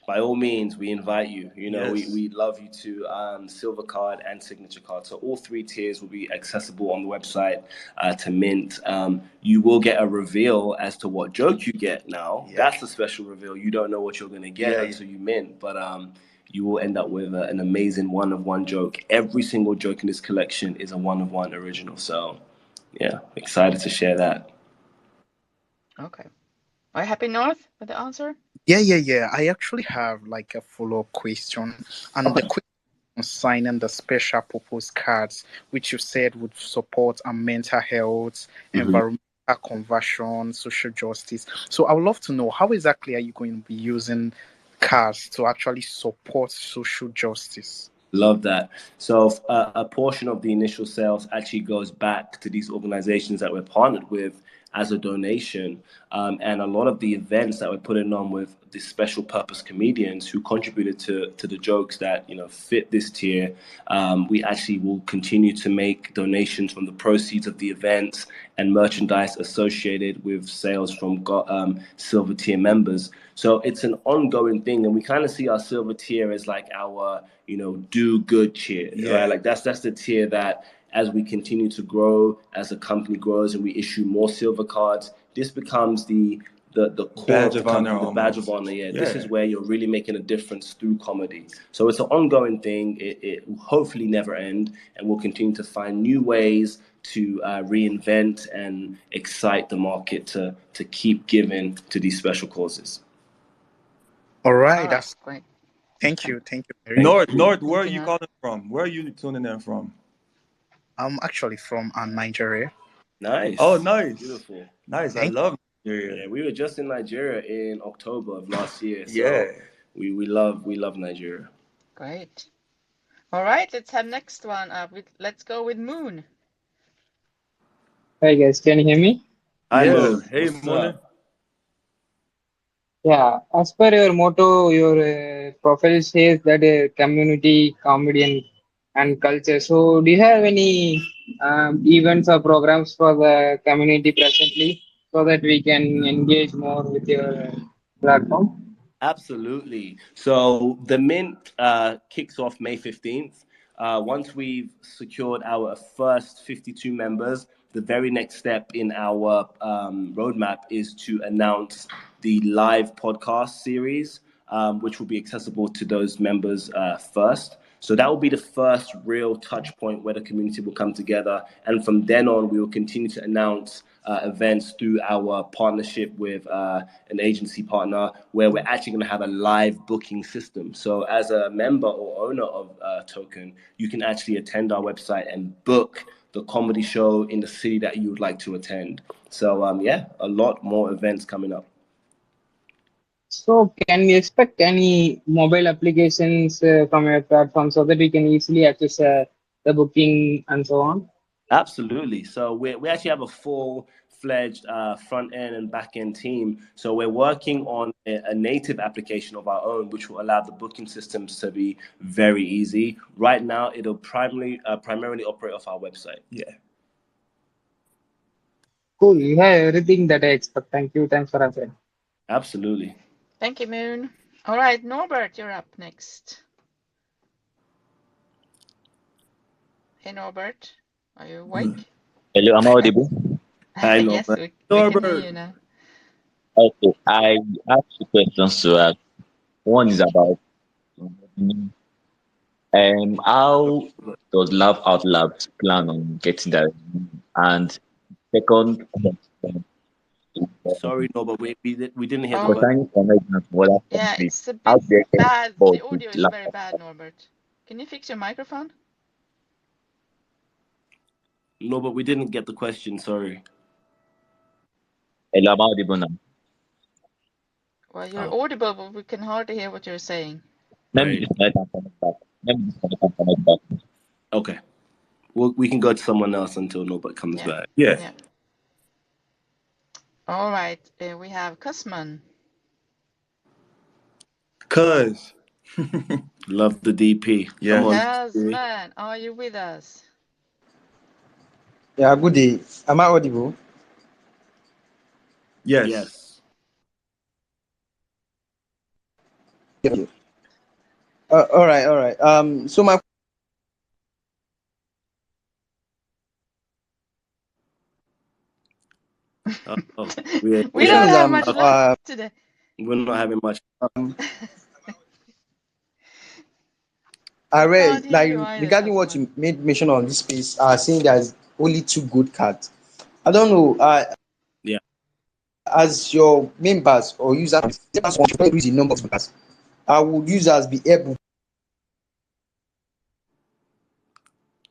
by all means, we invite you. Yes. We love you to silver card and signature card. So all 3 tiers will be accessible on the website to mint. You will get a reveal as to what joke you get now. Yeah. That's a special reveal. You don't know what you're going to get until you mint. But you will end up with an amazing one-of-one joke. Every single joke in this collection is a one-of-one original. So yeah, excited to share that. Okay. Are you happy, North, with the answer? Yeah. I actually have like a follow-up question, and the question on signing the special purpose cards, which you said would support mental health, environmental conversion, social justice. So I would love to know, how exactly are you going to be using cards to actually support social justice? Love that. So a portion of the initial sales actually goes back to these organizations that we're partnered with as a donation. And a lot of the events that we're putting on with the special purpose comedians who contributed to the jokes that fit this tier, we actually will continue to make donations from the proceeds of the events and merchandise associated with sales from silver tier members. So it's an ongoing thing, and we kind of see our silver tier as like our do good tier, right? Like that's the tier that, as we continue to grow, as the company grows and we issue more silver cards, this becomes the core Badge of the of honor, company, the badge of almost. honor. Yeah, this is where you're really making a difference through comedy. So it's an ongoing thing. It will hopefully never end, and we'll continue to find new ways to reinvent and excite the market to keep giving to these special causes. All right, Oh, that's great. thank you very North, Thank where are you, you North. calling from? Where are you tuning in from? I'm actually from Nigeria. Nice. Oh, nice. Beautiful. Nice. I Thank love Nigeria. Yeah, we were just in Nigeria in October of last year. So Yeah. we love Nigeria. Great. All right, let's have next one up. Let's go with Moon. Hi guys, can you hear me? Hi, Yes. Moon. Hey, What's Mona. up? Yeah, as per your motto, your profile says that community, comedy, and culture. So, do you have any events or programs for the community presently so that we can engage more with your platform? Absolutely. So the Mint kicks off May 15th. Once we've secured our first 52 members, the very next step in our roadmap is to announce the live podcast series, which will be accessible to those members first. So that will be the first real touch point where the community will come together. And from then on, we will continue to announce events through our partnership with an agency partner where we're actually going to have a live booking system. So as a member or owner of Token, you can actually attend our website and book the comedy show in the city that you would like to attend. So yeah, a lot more events coming up. So can we expect any mobile applications from your platform so that we can easily access the booking and so on? Absolutely. So we actually have a full-fledged front end and back end team. So we're working on a native application of our own, which will allow the booking systems to be very easy. Right now, it'll primarily operate off our website. Yeah. Cool. You have everything that I expect. Thank you. Thanks for answering. Absolutely. Thank you, Moon. All right, Norbert, you're up next. Hey, Norbert, are you awake? Hello, am I audible? Hi, Yes, Norbert. we can hear you now. Okay, I have two questions to ask. One is about how does Laugh Out Loud plan on getting that? And second, Sorry, Norbert, we didn't hear the Oh, question. concerning comedians for other yeah, countries, it's a how bit do they get bad. The involved with audio is Laugh very Out bad, Loud? Norbert. Can you fix your microphone? Norbert, we didn't get the question. Sorry. Hello, am I audible now? Well, you're Oh, audible, but we can hardly hear what you're saying. Let me great. disconnect and connect back. Let me disconnect and connect back. Okay. We can go to someone else until Norbert comes Yeah. back. Yeah. Yeah. All right, we have Cusman. Cuz. Love the DP. Yeah. Come on. Cusman, are you with us? Yeah, good day. Am I audible? Yes. Yes. Yeah. All right, all right. So my Oh, we We question don't is have much luck today. we're not having much. I We read can't hear like you either, regarding what Cusman. you made mention on this space, saying there's only two good cards. I don't know. Yeah. As your members or users, members want to increase the number of members. Would users be able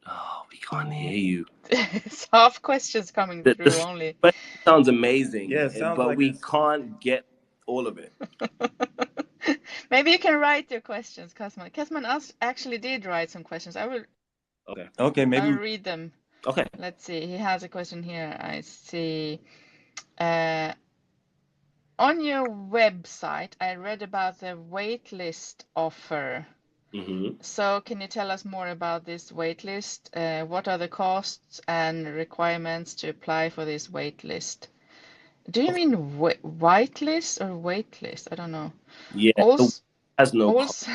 Oh, we can't hear you. It's half questions coming The through only. question sounds amazing, Yeah, it sounds but like we it's can't get all of it. Maybe you can write your questions, Cusman. Cusman actually did write some questions. I will Okay. maybe read them. Okay. Let's see. He has a question here. I see. On your website, I read about the waitlist offer. Mm-hmm. So can you tell us more about this waitlist? What are the costs and requirements to apply for this waitlist? Do you mean whitelist or waitlist? I don't know. Yeah. The Also, has no cost.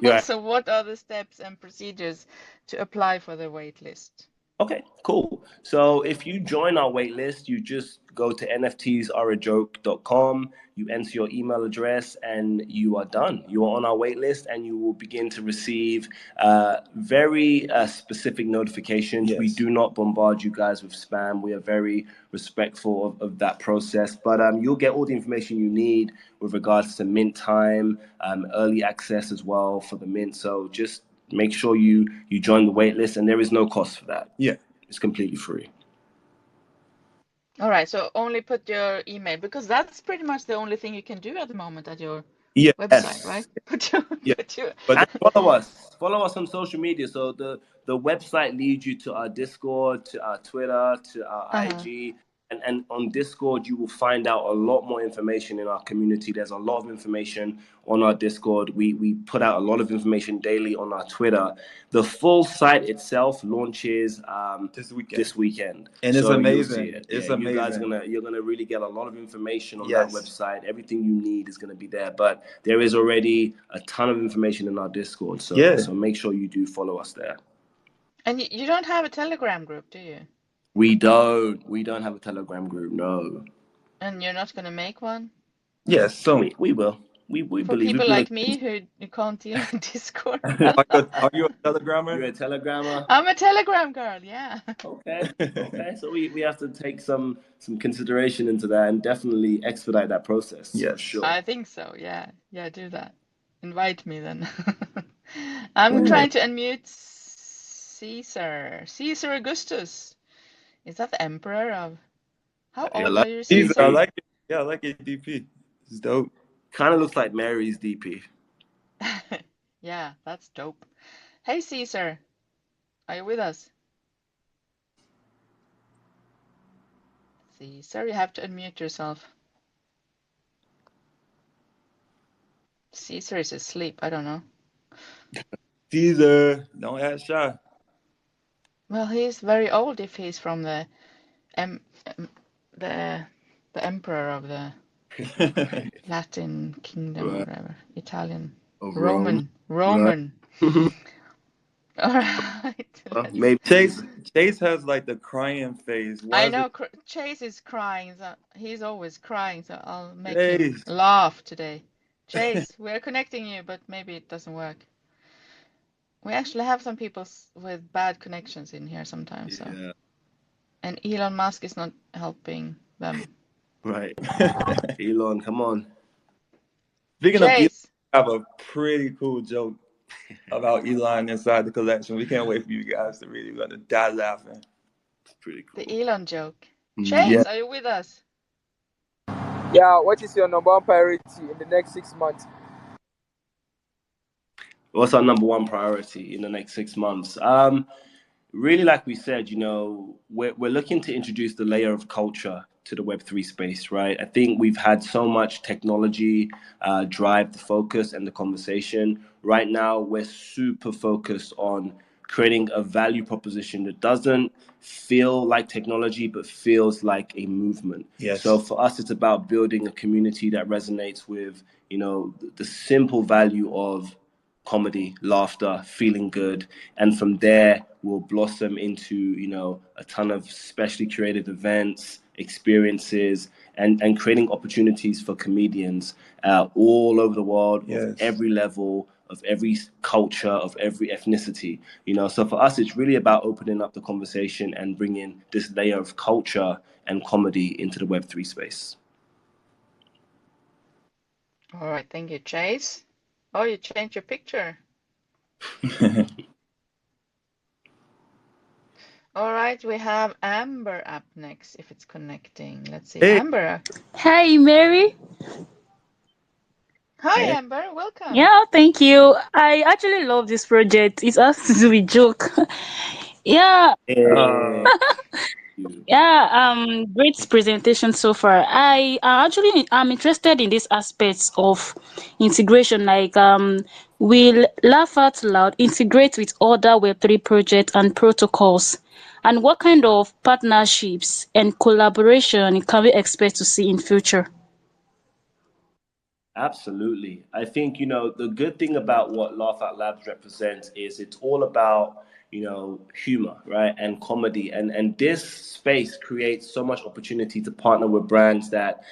You're right. also, what are the steps and procedures to apply for the waitlist? Okay, cool. So if you join our waitlist, you just go to nftsareajoke.com, you enter your email address, and you are done. You are on our waitlist, and you will begin to receive very specific notifications. yes. We do not bombard you guys with spam. We are very respectful of that process. But you'll get all the information you need with regards to mint time, early access as well for the mint. So just make sure you join the waitlist, and there is no cost for that. Yeah. It's completely free. All right, so only put your email, because that's pretty much the only thing you can do at the moment at your Yes. website, right? Put your, Yeah. put your But And follow us on social media. So the website leads you to our Discord, to our Twitter, to our IG. And on Discord, you will find out a lot more information in our community. There's a lot of information on our Discord. We put out a lot of information daily on our Twitter. The full site itself launches this weekend. and it's so you'll amazing. see it. It's Yeah, you guys amazing. you're gonna really get a lot of information on Yes. that website. Everything you need is gonna be there. But there is already a ton of information in our Discord. So Yeah. so make sure you do follow us there. And you don't have a Telegram group, do you? We don't have a Telegram group. No. And you're not going to make one? Yes. So We will. We For believe. people like me who can't deal with Discord. are you a Telegrammer? You're a Telegrammer? I'm a Telegram girl, yeah. Okay. So we have to take some consideration into that and definitely expedite that process. Yes. For sure. I think so, yeah. Yeah, do that. Invite me then. I'm trying to unmute Caesar Augustus. Is that the emperor of... How I old like are you, Caesar, Caesar? I like it. Yeah, I like ADP. It's dope. Kind of looks like Mary's DP. Yeah, that's dope. Hey, Caesar, are you with us? Caesar, you have to unmute yourself. Caesar is asleep. I don't know. Caesar, don't act shy. Well, he's very old if he's from the em the emperor of the Latin kingdom or Right. whatever. Italian. Of Rome. Roman. All right. Maybe. Chase has like the crying face. Why I is know it Chase is crying. So he's always crying, so I'll make him Chase? laugh today. Chase, we're connecting you, but maybe it doesn't work. We actually have some people with bad connections in here sometimes. So. Yeah. And Elon Musk is not helping them. Right. Elon, come on. Speaking of Elon, Chase. I have a pretty cool joke about Elon inside the collection. We can't wait for you guys to read it. We're gonna die laughing. It's pretty cool. The Elon joke. Chase, Yeah. are you with us? Yeah, what is your number one priority in the next 6 months? What's our number one priority in the next 6 months? Really, like we said, we're looking to introduce the layer of culture to the Web3 space, right? I think we've had so much technology drive the focus and the conversation. Right now, we're super focused on creating a value proposition that doesn't feel like technology, but feels like a movement. Yes. So for us, it's about building a community that resonates with, the simple value of comedy, laughter, feeling good, and from there we'll blossom into a ton of specially curated events, experiences, and creating opportunities for comedians all over the world, Yes. of every level, of every culture, of every ethnicity. So for us, it's really about opening up the conversation and bringing this layer of culture and comedy into the Web3 space. All right, thank you, Chase. Oh, you changed your picture. All right, we have Amber up next if it's connecting. Let's see. Hey. Amber. Hi, Mary. Hi, Hey. Amber. Welcome. Yeah, thank you. I actually love this project. It has to do with joke. Yeah, great presentation so far. I'm interested in these aspects of integration, like will Laugh Out Loud integrate with other Web3 projects and protocols? And what kind of partnerships and collaboration can we expect to see in future? Absolutely. I think, the good thing about what Laugh Out Labs represents is it's all about, humor, right? And comedy. And this space creates so much opportunity to partner with brands that,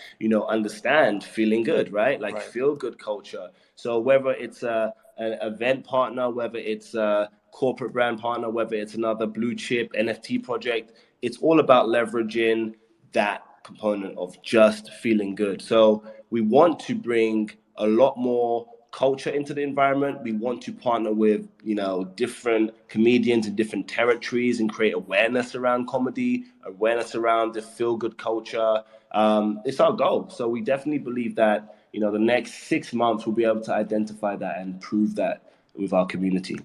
understand feeling good, right? Like Right. feel good culture. So whether it's an event partner, whether it's a corporate brand partner, whether it's another blue chip NFT project, it's all about leveraging that component of just feeling good. So we want to bring a lot more culture into the environment. We want to partner with, different comedians in different territories and create awareness around comedy, awareness around the feel good culture. It's our goal. So we definitely believe that, the next 6 months we'll be able to identify that and prove that with our community.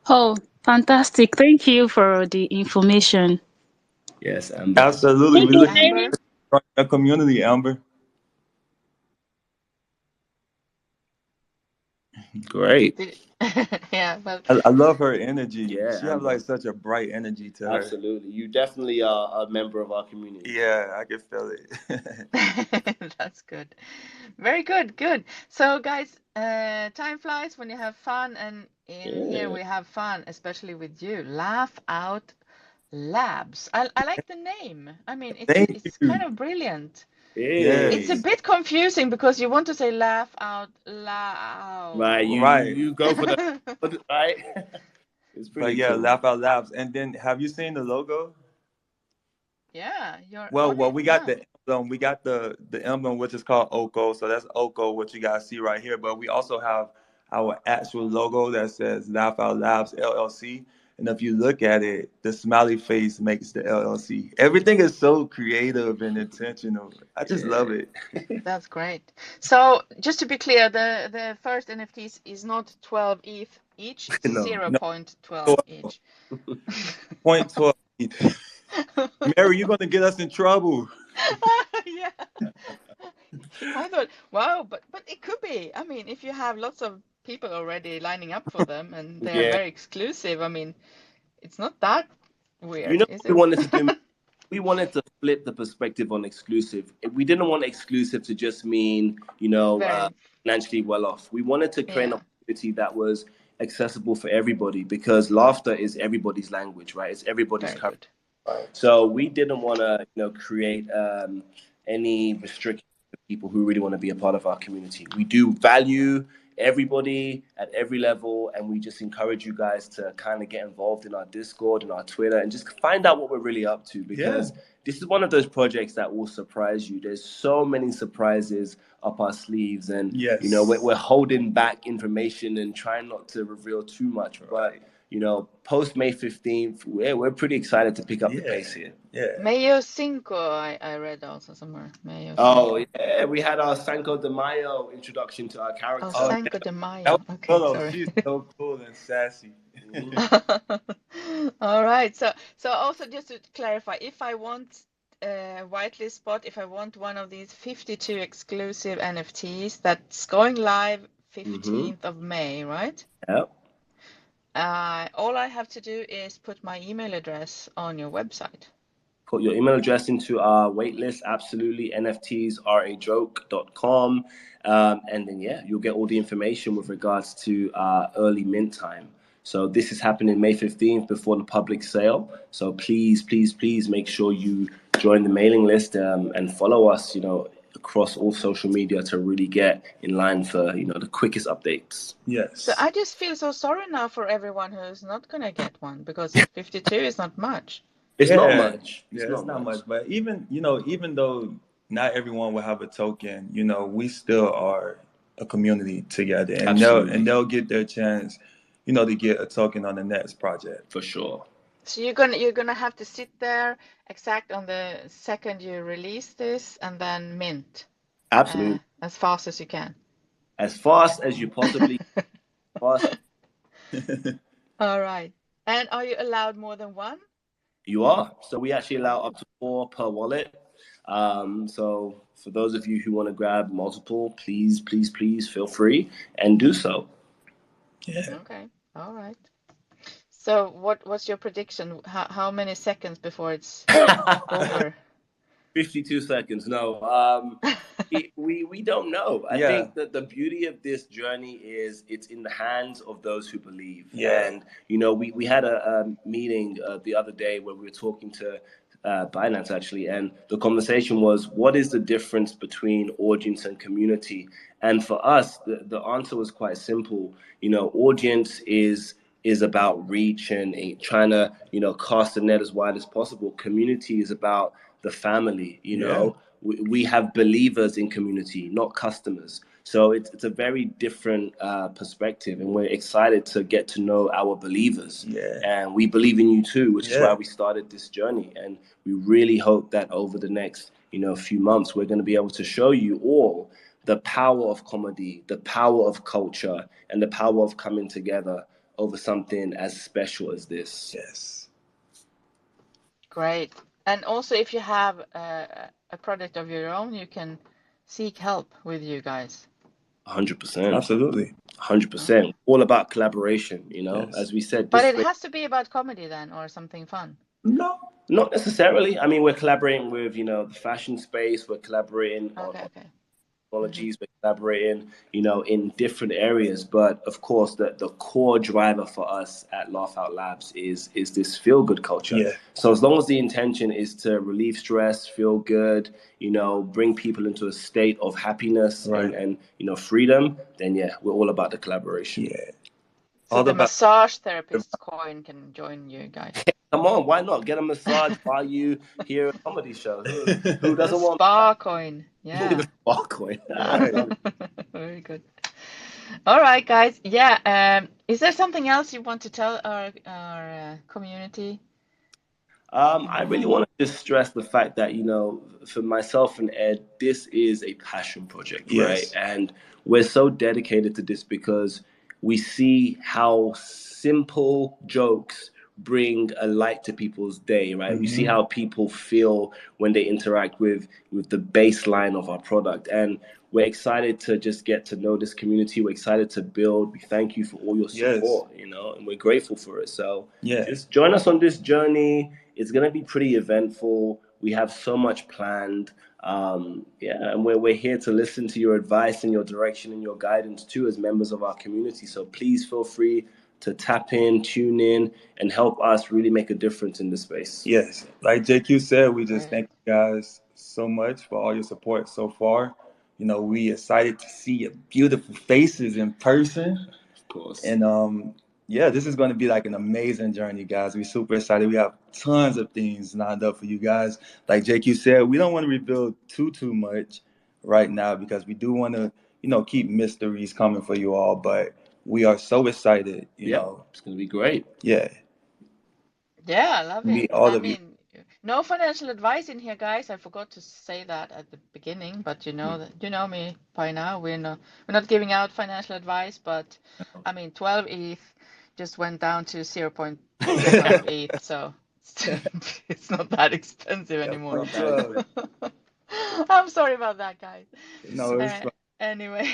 Oh, fantastic. Thank you for the information. Yes, Amber. Absolutely. Thank We you, look Mary. at the community, Amber. Great. Yeah, well, I love her energy. Yeah, She has Amber. like such a bright energy to her. Absolutely. You definitely are a member of our community. Yeah, I can feel it. that's good. Very good, good. So, guys, time flies when you have fun, and in here we have fun, especially with you. Laugh Out Labs. I like the name. I mean, Thank it's you. kind of brilliant. Yes. It's a bit confusing because you want to say laugh out loud. Right. You go for the right. It's pretty But yeah, cool. Laugh Out Labs. And then have you seen the logo? Yeah, you're Well, on it. we got Yeah. the emblem. We got the emblem, which is called Oko. So that's Oko, what you guys see right here. But we also have our actual logo that says Laugh Out Labs LLC. And if you look at it, the smiley face makes the LLC. Everything is so creative and intentional. I just love it. That's great. So just to be clear, the first NFTs is not 12 ETH each, it's No. 0.12 each. 0.12 ETH. Mary, you're gonna get us in trouble. Yeah. I thought, wow, but it could be. I mean, if you have lots of people already lining up for them and they're very exclusive, I mean, it's not that weird, You know is what we it? wanted to do? We wanted to flip the perspective on exclusive. We didn't want exclusive to just mean, financially well off. We wanted to create an opportunity that was accessible for everybody, because laughter is everybody's language, right? It's everybody's currency. So we didn't want to, create any restrictions for people who really want to be a part of our community. We do value everybody at every level, and we just encourage you guys to kind of get involved in our Discord and our Twitter and just find out what we're really up to, because this is one of those projects that will surprise you. There's so many surprises up our sleeves, and we're holding back information and trying not to reveal too much, but post May 15th, we're pretty excited to pick up the pace here. Mayo Cinco, I read also somewhere. Mayo Cinco. Yeah, we had our Cinco de Mayo introduction to our character. Oh, Cinco de Mayo. Okay, sorry. She's so cool and sassy. All right. So also just to clarify, if I want a whitelist spot, if I want one of these 52 exclusive NFTs, that's going live 15th of May, right? Yep. All I have to do is put my email address on your website. Put your email address into our waitlist, absolutely, nftsarajoke.com. And then, you'll get all the information with regards to early mint time. So this is happening May 15th before the public sale. So please, please, please make sure you join the mailing list and follow us, across all social media to really get in line for, the quickest updates. Yes. So I just feel so sorry now for everyone who's not going to get one, because 52 is not much. It's not much. It's not much. But even though not everyone will have a token, we still are a community together, and they'll get their chance, to get a token on the next project. For sure. So you're gonna have to sit there exact on the second you release this and then mint. Absolutely. As fast as you can. As fast as you possibly can. All right. And are you allowed more than one? You are. So we actually allow up to 4 per wallet. So for those of you who want to grab multiple, please, please, please feel free and do so. Yeah. Okay. All right. So what's your prediction? How many seconds before it's over? 52 seconds. No, we don't know. I think that the beauty of this journey is it's in the hands of those who believe. Yeah. And, we had a meeting the other day where we were talking to Binance, actually, and the conversation was, what is the difference between audience and community? And for us, the answer was quite simple. Audience is about reach and trying to, cast the net as wide as possible. Community is about the family, we have believers in community, not customers. So it's a very different perspective, and we're excited to get to know our believers. Yeah. And we believe in you too, which is why we started this journey. And we really hope that over the next, few months, we're going to be able to show you all the power of comedy, the power of culture, and the power of coming together over something as special as this. Yes. Great. And also, if you have a product of your own, you can seek help with you guys. 100%. Absolutely. 100%. All about collaboration, as we said. But it has to be about comedy then, or something fun. No, not necessarily. I mean, we're collaborating with, the fashion space. We're collaborating on technologies. We're collaborating, in different areas. But of course, the core driver for us at Laugh Out Labs is this feel good culture. Yeah. So as long as the intention is to relieve stress, feel good, bring people into a state of happiness and freedom, then we're all about the collaboration. Yeah. So the massage therapist coin can join you guys. Come on, why not? Get a massage while you hear a comedy show. Who doesn't want spa coin? Yeah. The spa coin. Very good. All right, guys. Yeah. Is there something else you want to tell our community? I really want to just stress the fact that, for myself and Ed, this is a passion project, right? Yes. And we're so dedicated to this because we see how simple jokes bring a light to people's day, right? We see how people feel when they interact with the baseline of our product. And we're excited to just get to know this community. We're excited to build. We thank you for all your Yes. support, and we're grateful for it. So Yeah. just join us on this journey. It's going to be pretty eventful. We have so much planned. And we're here to listen to your advice and your direction and your guidance too as members of our community. So please feel free to tap in, tune in, and help us really make a difference in this space. Yes. Like JQ said, we just Right. thank you guys so much for all your support so far. We excited to see your beautiful faces in person. Of course. And yeah, this is going to be like an amazing journey, guys. We're super excited. We have tons of things lined up for you guys. Like JQ said, we don't want to reveal too much right now because we do want to, keep mysteries coming for you all. But we are so excited, It's going to be great. Yeah. Yeah, I love Meet it. all I of you. mean, no financial advice in here, guys. I forgot to say that at the beginning, but you know me by now. We're not giving out financial advice, but I mean, 12 ETH just went down to 0.12 ETH, so it's not that expensive anymore. I'm sorry about that, guys. No, it's fine. Anyway,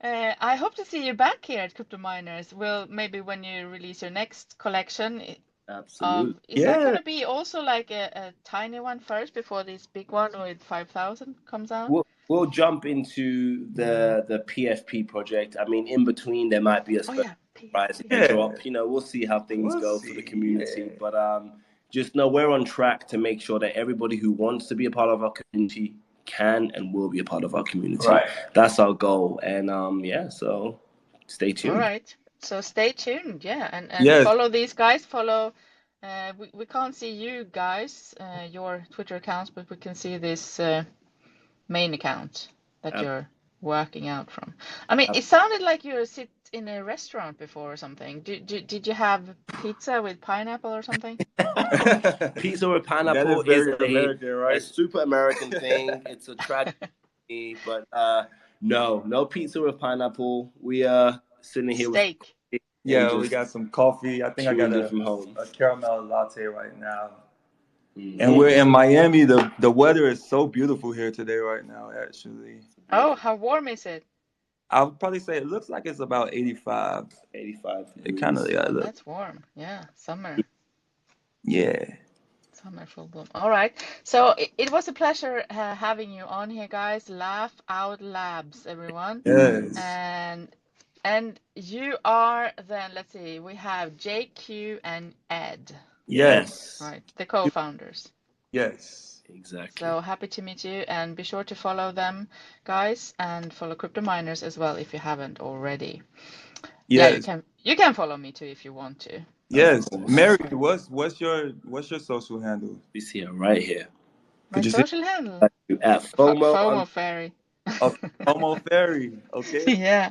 I hope to see you back here at Crypto Miners. Maybe when you release your next collection. Absolutely. Is that going to be also like a tiny one first before this big one with 5,000 comes out? We'll jump into the PFP project. I mean, in between there might be a surprise drop. We'll see how things go for the community. Yeah. But just know we're on track to make sure that everybody who wants to be a part of our community can and will be a part of our community. Right. That's our goal. And so stay tuned. All right. So stay tuned, yeah, and Yes. follow these guys. Follow. We can't see you guys, your Twitter accounts, but we can see this main account that you're working out from. I mean, it sounded like you sit in a restaurant before or something. Did you have pizza with pineapple or something? Pizza with pineapple is is American, right? a super American thing. It's a tragedy, but no pizza with pineapple. We are sitting here Steak. Yeah, we got some coffee. I think I got from home. a caramel latte right now. And we're in Miami. The weather is so beautiful here today right now, actually. Oh, how warm is it? I would probably say it looks like it's about 85. 85. It kind of, yeah. That's warm. Yeah, summer. Yeah. Summer full bloom. All right. So it was a pleasure having you on here, guys. Laugh Out Labs, everyone. Yes. And you are then, let's see, we have JQ and Ed. Yes. Right, the co-founders. Yes. Exactly. So happy to meet you, and be sure to follow them, guys, and follow Crypto Miners as well if you haven't already. Yes. Yeah, you can follow me too if you want to. Yes. Mary, what's your social handle? We see it right here. My social handle? At FOMO Fairy. Okay, FOMO Fairy. Okay. Yeah.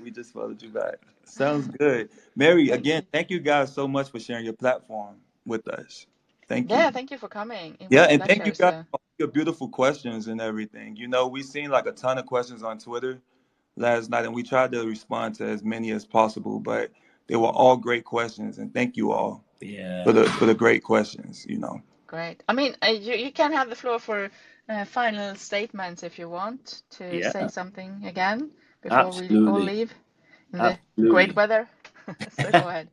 We just followed you back. Sounds good. Mary, again, thank you guys so much for sharing your platform with us. Thank you. Yeah, thank you for coming. And thank you guys for your beautiful questions and everything. We seen like a ton of questions on Twitter last night, and we tried to respond to as many as possible, but they were all great questions, and thank you all for the great questions. Great. I mean, you can have the floor for final statements if you want to say something again before we all leave in the great weather. So go ahead.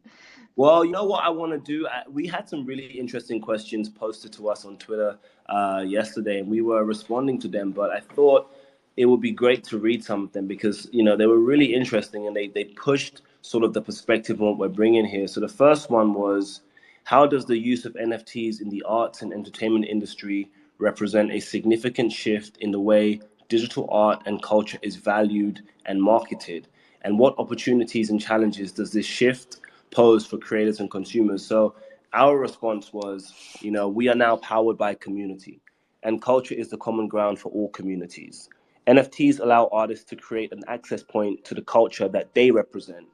Well, you know what I want to do? We had some really interesting questions posted to us on Twitter yesterday, and we were responding to them, but I thought it would be great to read some of them because, they were really interesting and they pushed sort of the perspective on what we're bringing here. So the first one was, how does the use of NFTs in the arts and entertainment industry represent a significant shift in the way digital art and culture is valued and marketed? And what opportunities and challenges does this shift pose for creators and consumers? So our response was, we are now powered by community, and culture is the common ground for all communities. NFTs allow artists to create an access point to the culture that they represent.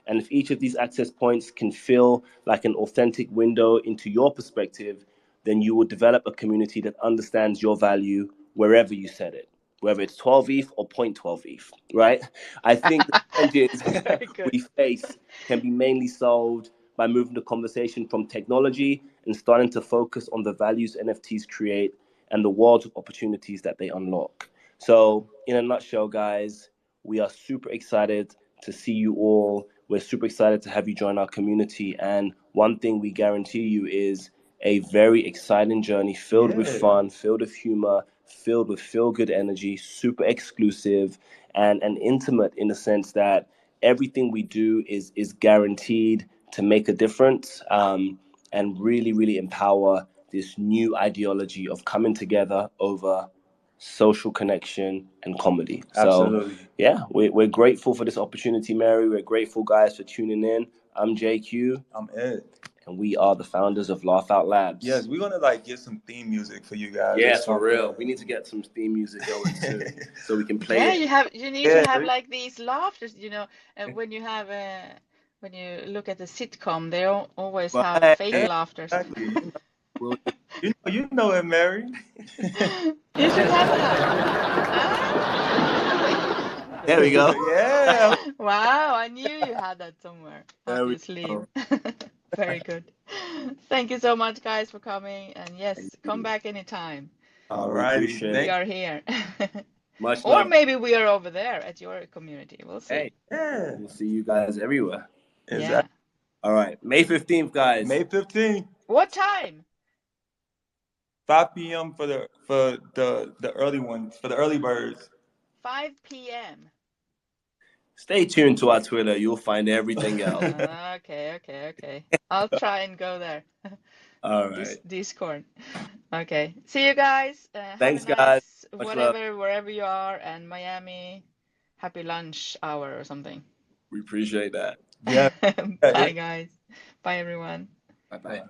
And if each of these access points can feel like an authentic window into your perspective, then you will develop a community that understands your value wherever you set it, whether it's 12 ETH or 0.12 ETH, right? I think the challenges Very good. we face can be mainly solved by moving the conversation from technology and starting to focus on the values NFTs create and the world of opportunities that they unlock. So, in a nutshell, guys, we are super excited to see you all. We're super excited to have you join our community. And one thing we guarantee you is a very exciting journey filled with fun, filled with humor, filled with feel good energy, super exclusive, and intimate in the sense that everything we do is guaranteed to make a difference, and really, really empower this new ideology of coming together over social connection and comedy. Absolutely. So, yeah, we're grateful for this opportunity, Mary. We're grateful, guys, for tuning in. I'm JQ. I'm Ed. And we are the founders of Laugh Out Labs. Yes, we're gonna like get some theme music for you guys. Yeah, for real. We need to get some theme music going too, so we can play it. You need to have like these laughters, when you have when you look at the sitcom, they always have fake laughters. Exactly. You know it, Mary. You should have that. There we go. Yeah. Wow, I knew you had that somewhere up your sleeve. Very good. Thank you so much, guys, for coming. And yes, come back anytime. All right. We are here. Much or love. maybe we are over there at your community. We'll see. Hey, yeah. We'll see you guys everywhere. Exactly. Yeah. All right. May 15th, guys. May 15th. What time? 5 p.m. for the early ones, for the early birds. 5 p.m. Stay tuned to our Twitter. You'll find everything else. Okay. I'll try and go there. All right. Discord. Okay. See you guys. Thanks, have a nice, guys. wherever you are, and Miami, happy lunch hour or something. We appreciate that. Yeah. Bye, guys. Bye, everyone. Bye-bye.